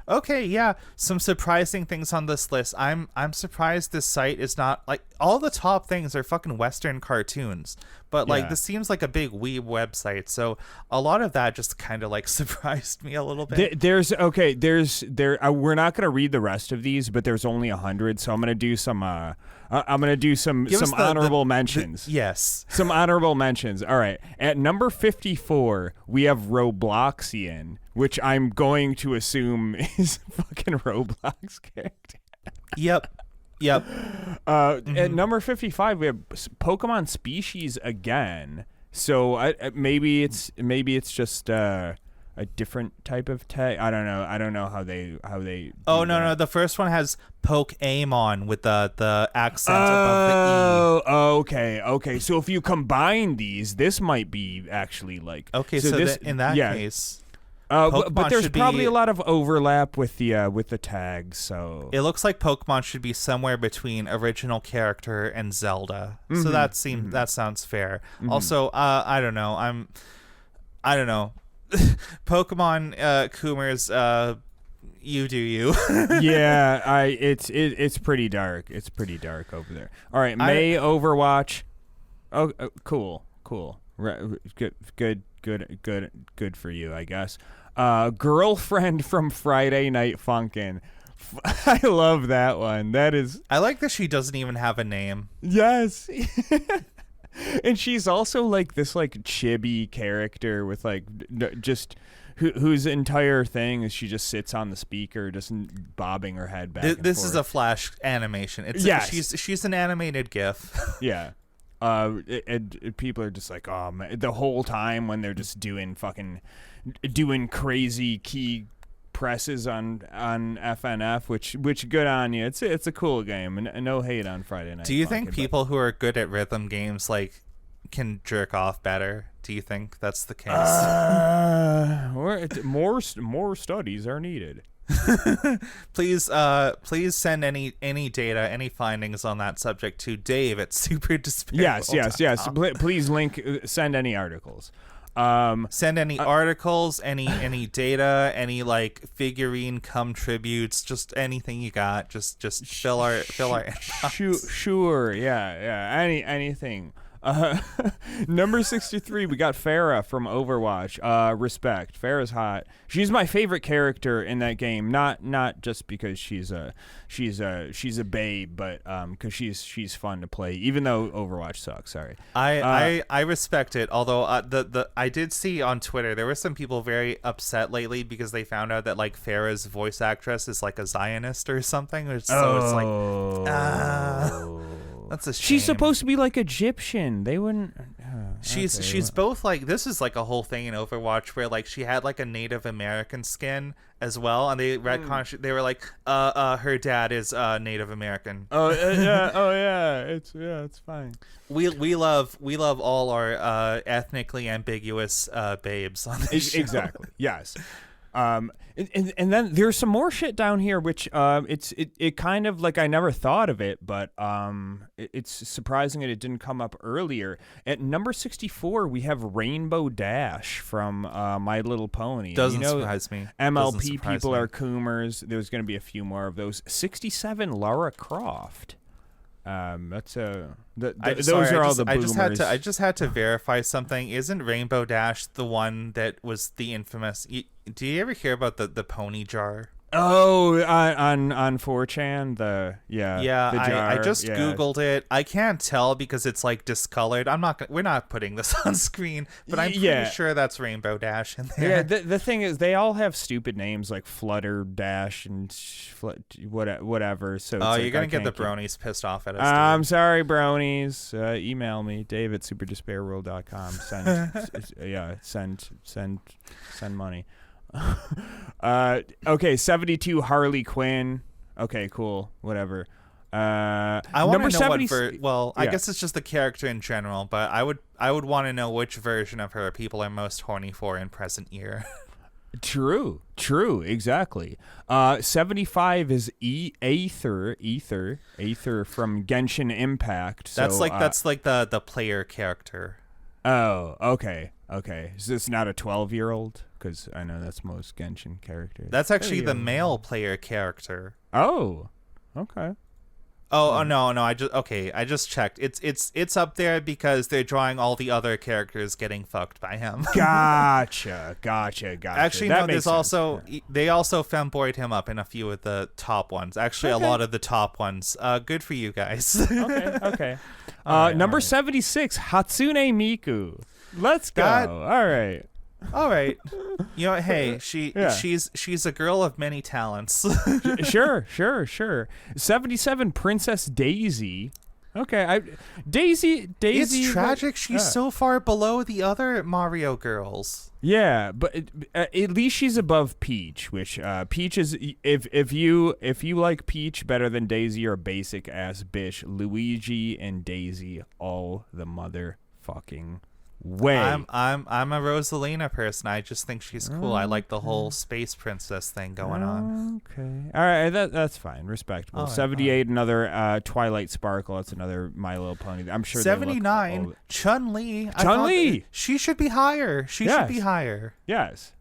Okay, yeah. Some surprising things on this list. I'm surprised this site is not like all the top things are fucking Western cartoons. But like this seems like a big weeb website, so a lot of that just kind of like surprised me a little bit. We're not gonna read the rest of these, but there's only 100, so I'm gonna do some some honorable mentions. Yes, some honorable mentions. All right, at number 54 we have Robloxian, which I'm going to assume is a fucking Roblox character. Yep. At number 55 we have Pokemon species again. So maybe it's just a different type of tag. I don't know how they. Oh no, the first one has Pokeamon with the accent above the E. Okay. So if you combine these, this might be actually like. Okay, so this, in that case. But there's probably a lot of overlap with the tags, so it looks like Pokemon should be somewhere between original character and Zelda. So that sounds fair. Also, I don't know. Pokemon Coomers, you do you. Yeah, it's pretty dark. It's pretty dark over there. All right, May Overwatch. Oh, cool. Good for you, I guess. Girlfriend from Friday Night Funkin'. I love that one. That is. I like that she doesn't even have a name. Yes. And she's also like this like chibi character with like just whose entire thing is she just sits on the speaker, just bobbing her head back. This is a Flash animation. She's an animated GIF. Yeah. And people are just like, oh man, the whole time when they're just doing crazy key presses on FNF, which good on you. It's a cool game, and no hate on Friday Night. Do you think people who are good at rhythm games like can jerk off better? Do you think that's the case? More studies are needed. Please send any data, any findings on that subject to Dave at superdespair. Yes. Please send any articles. Send any articles, any data, any like figurine tributes, just anything you got. Just fill our inbox. Sure. Yeah. Anything. Number 63, we got Pharah from Overwatch. Respect. Pharah's hot. She's my favorite character in that game. Not just because she's a babe, but because she's fun to play. Even though Overwatch sucks. Sorry. I respect it. Although I did see on Twitter there were some people very upset lately because they found out that like Pharah's voice actress is like a Zionist or something. So it's like that's a shame. She's supposed to be like Egyptian. They wouldn't. She's both like, this is like a whole thing in Overwatch where like she had like a Native American skin as well, and they retconned. They were like, her dad is Native American. It's fine. We love all our ethnically ambiguous babes on this show. Exactly. Yes. And then there's some more shit down here, which it kind of like I never thought of it, but it's surprising that it didn't come up earlier. At number 64, we have Rainbow Dash from My Little Pony. Doesn't surprise me. MLP people are coomers. There's going to be a few more of those. 67, Lara Croft. Those are all the boomers. I just had to verify something. Isn't Rainbow Dash the one that was the infamous? Do you ever hear about the pony jar? Oh, on 4chan, the jar. I just Googled it. I can't tell because it's like discolored. We're not putting this on screen, but I'm pretty sure that's Rainbow Dash in there. Yeah, the thing is, they all have stupid names like Flutter Dash and whatever. So you're gonna get the bronies pissed off at us. I'm sorry, bronies. Email me, dave@superdespairworld.com. Send money. Okay, 72, Harley Quinn. Okay, cool, whatever. I want to know what I guess it's just the character in general, but I would want to know which version of her people are most horny for in present year. True, exactly. 75 is Aether from Genshin Impact. That's like the player character. Oh, okay. Is this not a 12-year-old? Because I know that's most Genshin characters. That's actually the male player character. Oh, okay. Oh no! I just checked. It's up there because they're drawing all the other characters getting fucked by him. Gotcha. Actually, no. There's also they also femboyed him up in a few of the top ones. Actually, a lot of the top ones. Good for you guys. Okay. Number 76, Hatsune Miku. Let's go. All right. You know, hey, she's a girl of many talents. Sure. 77, Princess Daisy. Okay, Daisy. It's tragic. She's so far below the other Mario girls. Yeah, but at least she's above Peach, which Peach is. If you like Peach better than Daisy, you're a basic ass bitch. Luigi and Daisy, all the motherfucking way. I'm a Rosalina person. I just think she's cool. I like the whole space princess thing going on. Okay, all right, that's fine, respectable. 78, another Twilight Sparkle. That's another My Little Pony. I'm sure. 79, Chun-Li. Chun-Li. She should be higher. She should be higher. Yes.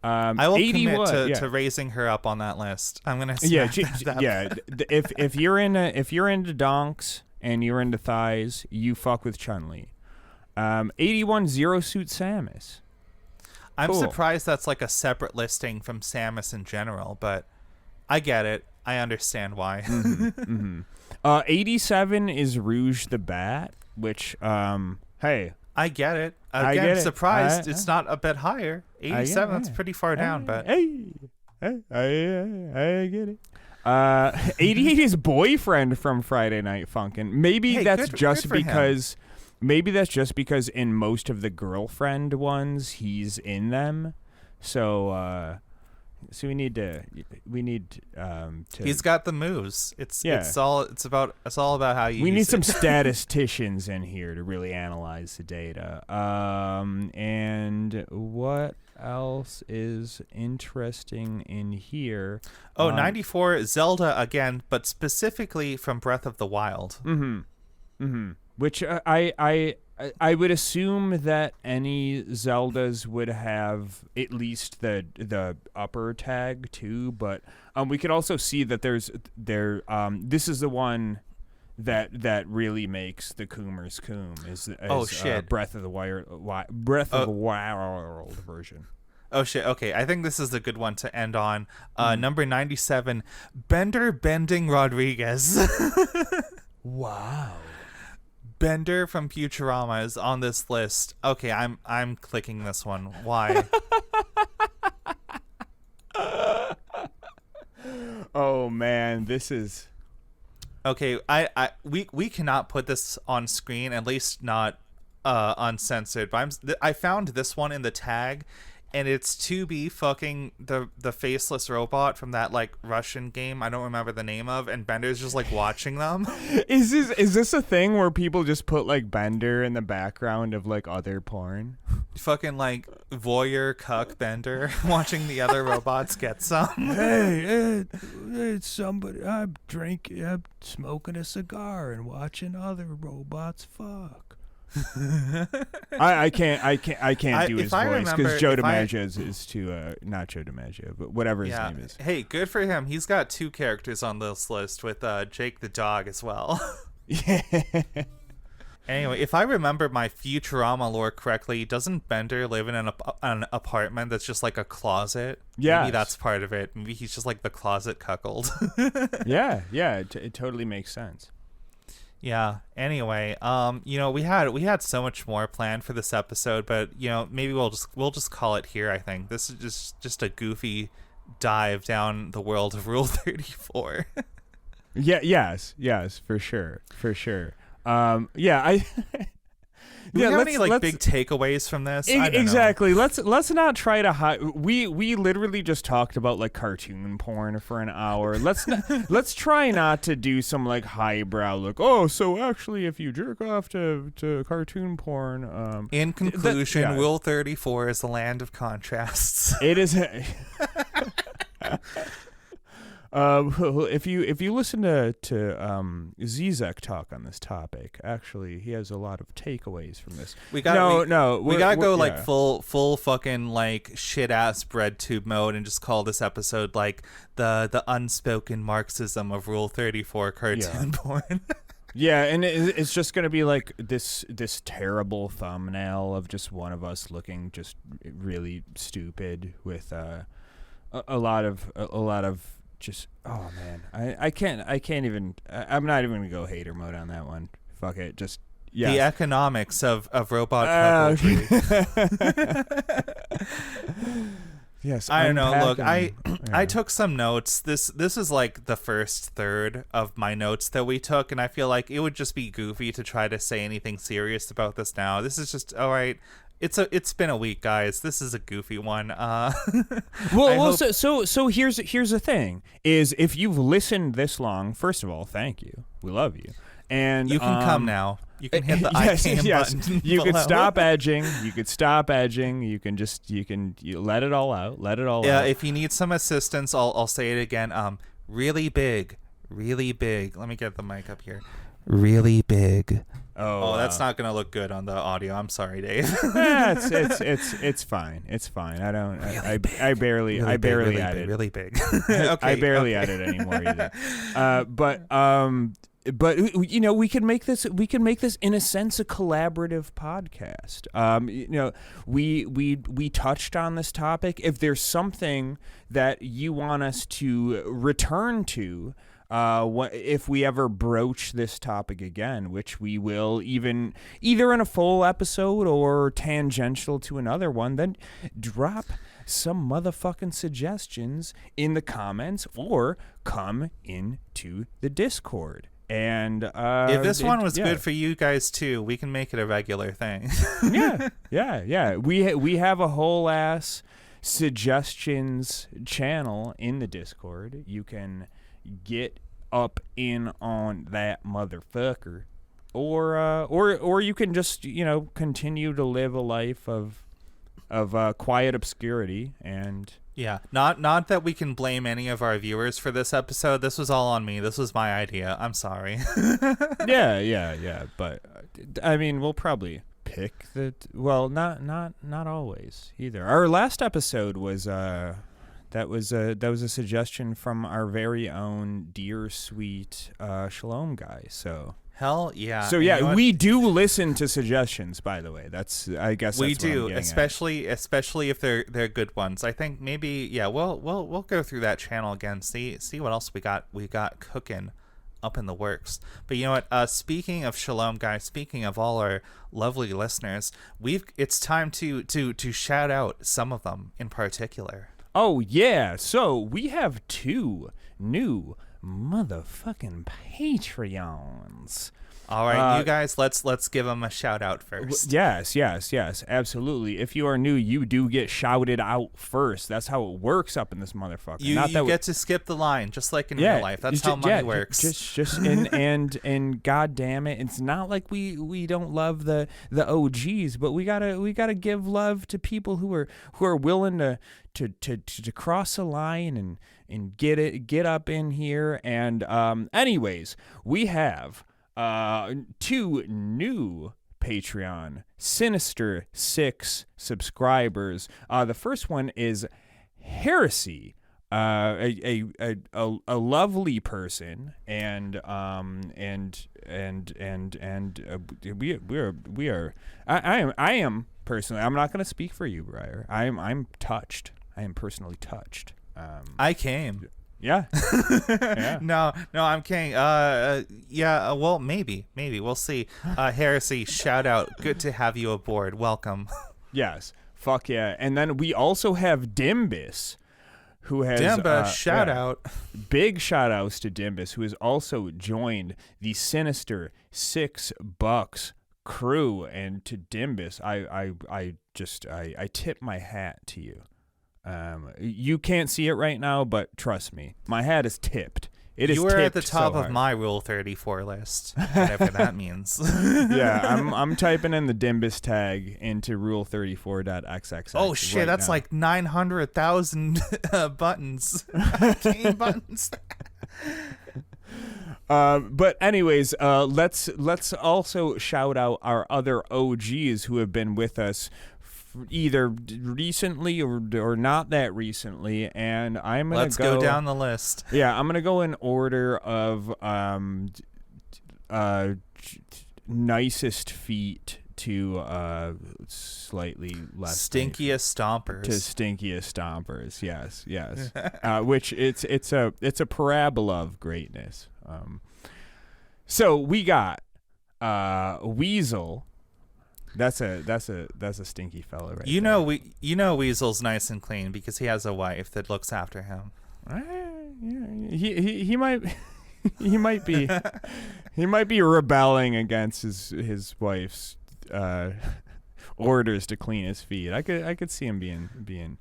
I will commit to raising her up on that list. I'm gonna. If you're into donks and you're into thighs, you fuck with Chun-Li. 81, Zero Suit Samus. I'm surprised that's like a separate listing from Samus in general, but I get it. I understand why. 87 is Rouge the Bat, which, hey. I get it. Again, surprised it's not a bit higher. 87, that's pretty far down, but. I get it. 88 is Boyfriend from Friday Night Funkin'. Maybe that's just because in most of the girlfriend ones he's in them. So we need to He's got the moves. It's all about how you We need some statisticians in here to really analyze the data. And what else is interesting in here? 94 Zelda again, but specifically from Breath of the Wild. Which I would assume that any Zeldas would have at least the upper tag too, but we could also see that this is the one that really makes the Coomers coom is Breath of the Wild version. Oh shit, okay. I think this is a good one to end on. Number 97, Bender Bending Rodriguez. Wow. Bender from Futurama is on this list. Okay, I'm clicking this one. Why? Oh man, this is okay. We cannot put this on screen, at least not uncensored. But I found this one in the tag, and it's 2B fucking the faceless robot from that like Russian game I don't remember the name of, and Bender's just like watching them. Is this a thing where people just put like Bender in the background of like other porn? fucking like voyeur cuck bender watching the other robots get some. Hey, it's somebody. I'm smoking a cigar and watching other robots fuck. I can't do his voice because Joe DiMaggio is too not Joe DiMaggio, but whatever his name is. Hey, good for him. He's got 2 characters on this list with Jake the dog as well. Yeah. Anyway, if I remember my Futurama lore correctly, doesn't Bender live in an apartment that's just like a closet? Yeah. Maybe that's part of it. Maybe he's just like the closet cuckold. Yeah. It totally makes sense. Yeah. Anyway, we had so much more planned for this episode, but maybe we'll just call it here. I think this is just a goofy dive down the world of Rule 34. Yeah. Yes. For sure. Do we have any big takeaways from this? I don't exactly. Know. Let's not try to hide. We literally just talked about like cartoon porn for an hour. Let's try not to do some like highbrow look. Oh, so actually, if you jerk off to cartoon porn, in conclusion, Rule 34 is the land of contrasts. It is. If you listen to Zizek talk on this topic, actually he has a lot of takeaways from this. We gotta go full fucking like shit ass bread tube mode and just call this episode like the unspoken Marxism of Rule 34 cartoon porn. Yeah, and it's just gonna be like this terrible thumbnail of just one of us looking just really stupid with a lot of just, oh man, I can't even, I'm not even gonna go hater mode on that one. Fuck it, just yeah. The economics of robot cuckoldry. Yes, I don't know. Look, I took some notes. This is like the first third of my notes that we took, and I feel like it would just be goofy to try to say anything serious about this now. This is just all right. It's been a week, guys. This is a goofy one. So here's the thing: is if you've listened this long, first of all, thank you. We love you, and you can come now. You can hit the I cam button. You could stop edging. You could stop edging. You can let it all out. Let it all out. Yeah. If you need some assistance, I'll say it again. Really big. Let me get the mic up here. Really big. Oh, that's not gonna look good on the audio. I'm sorry, Dave. It's fine. It's fine. I don't. Really I barely edit. Really big. Okay, I barely edit anymore either. But we can make this in a sense a collaborative podcast. We touched on this topic. If there's something that you want us to return to, if we ever broach this topic again, which we will, either in a full episode or tangential to another one, then drop some motherfucking suggestions in the comments or come into the Discord. And if this one was good for you guys too, we can make it a regular thing. Yeah. We have a whole ass suggestions channel in the Discord. You can get up in on that motherfucker, or you can just continue to live a life of quiet obscurity. And yeah, not that we can blame any of our viewers for this episode. This was all on me. This was my idea. I'm sorry. yeah, but I mean, we'll probably pick not always either. Our last episode was that was a suggestion from our very own dear sweet Shalom guy. So hell yeah. So yeah, we do listen to suggestions. By the way, I guess we do, especially if they're good ones. I think maybe we'll go through that channel again. See what else we got cooking up in the works. But you know what? Speaking of Shalom guys, speaking of all our lovely listeners, it's time to shout out some of them in particular. Oh, yeah. So we have 2 new motherfucking Patreons. All right, you guys, let's give them a shout out first. Yes, absolutely. If you are new, you do get shouted out first. That's how it works up in this motherfucker. You get to skip the line, just like in real life. That's how money works. Just and God damn it, it's not like we don't love the OGs, but we gotta give love to people who are willing to cross a line and get up in here. And anyways, we have 2 new Patreon Sinister 6 subscribers. The first one is Heresy, a lovely person, and we are. I am personally. I'm not going to speak for you, Briar. I'm touched. I am personally touched. I came. Yeah. Yeah. No, I'm kidding. Well, maybe we'll see. Heresy, shout out. Good to have you aboard. Welcome. Yes. Fuck yeah. And then we also have Dimbus, who has shout out. Big shout outs to Dimbus, who has also joined the Sinister $6 crew. And to Dimbus, I tip my hat to you. You can't see it right now, but trust me, my hat is tipped. It is. You were tipped at the top so of hard. my Rule 34 list, whatever that means. Yeah, I'm typing in the Dimbus tag into rule34.xxx. Oh shit, right that's now. like 900,000 buttons. Game buttons. But anyways, let's also shout out our other OGs who have been with us either recently or not that recently, and I'm gonna go down the list. Yeah, I'm gonna go in order of nicest feet to slightly less stinkiest stompers. To stinkiest stompers. Yes. Which it's a parabola of greatness. So we got Weasel. That's a stinky fella, right? You know Weasel's nice and clean because he has a wife that looks after him. Yeah, he might he might be rebelling against his wife's orders to clean his feet. I could see him being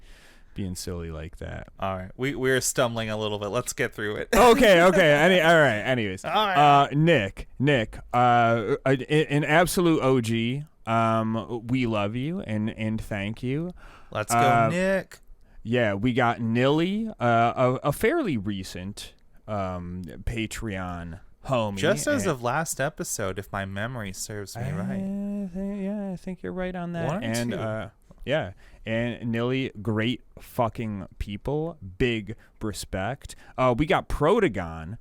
silly like that. All right, we're stumbling a little bit. Let's get through it. Okay. All right. Anyways, all right. Nick, an absolute OG. We love you and thank you. Let's go, Nick. Yeah, we got Nilly, a fairly recent Patreon homie. Just as of last episode, if my memory serves me right. I think you're right on that. 1 or 2. Yeah, and Nilly, great fucking people, big respect. We got Protagon.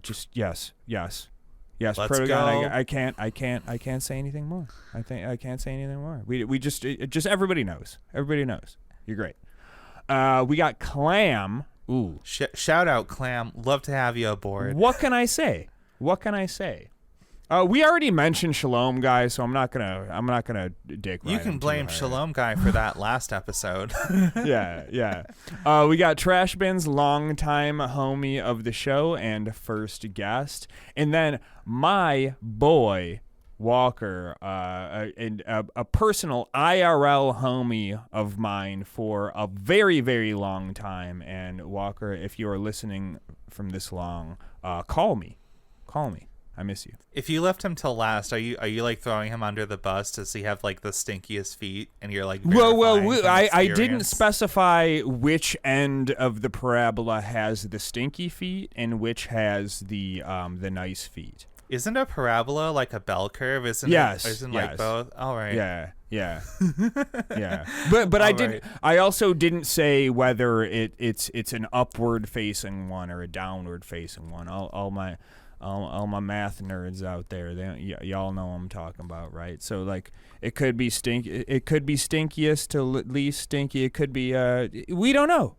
Just yes. Yes, Let's Protagon. go. I can't say anything more. I can't say anything more. We just everybody knows. Everybody knows. You're great. We got Clam. Ooh. Shout out, Clam. Love to have you aboard. What can I say? We already mentioned Shalom Guy, so I'm not gonna dick. You can blame Shalom Guy for that last episode. Yeah. We got Trash Bin's longtime homie of the show and first guest, and then my boy Walker, a personal IRL homie of mine for a very, very long time. And Walker, if you are listening from this long, call me. I miss you. If you left him till last, are you like throwing him under the bus? Does he have like the stinkiest feet? And you're like, I didn't specify which end of the parabola has the stinky feet and which has the nice feet. Isn't a parabola like a bell curve? Isn't like both? All right. Yeah. Yeah. But I didn't. Right. I also didn't say whether it's an upward facing one or a downward facing one. All my math nerds out there, y'all know what I'm talking about, right? So like, it could be stinkiest to least stinky. It could be we don't know.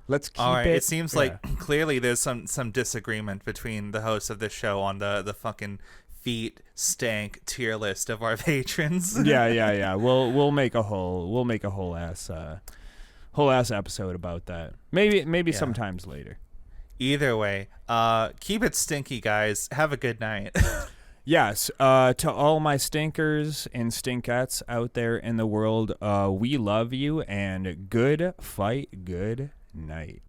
Let's keep all right. it. It seems like clearly there's some disagreement between the hosts of the show on the fucking feet stank tier list of our patrons. Yeah. We'll make a whole ass episode about that. Maybe sometimes later. Either way, keep it stinky, guys. Have a good night. Yes, to all my stinkers and stinkettes out there in the world, we love you and good fight, good night.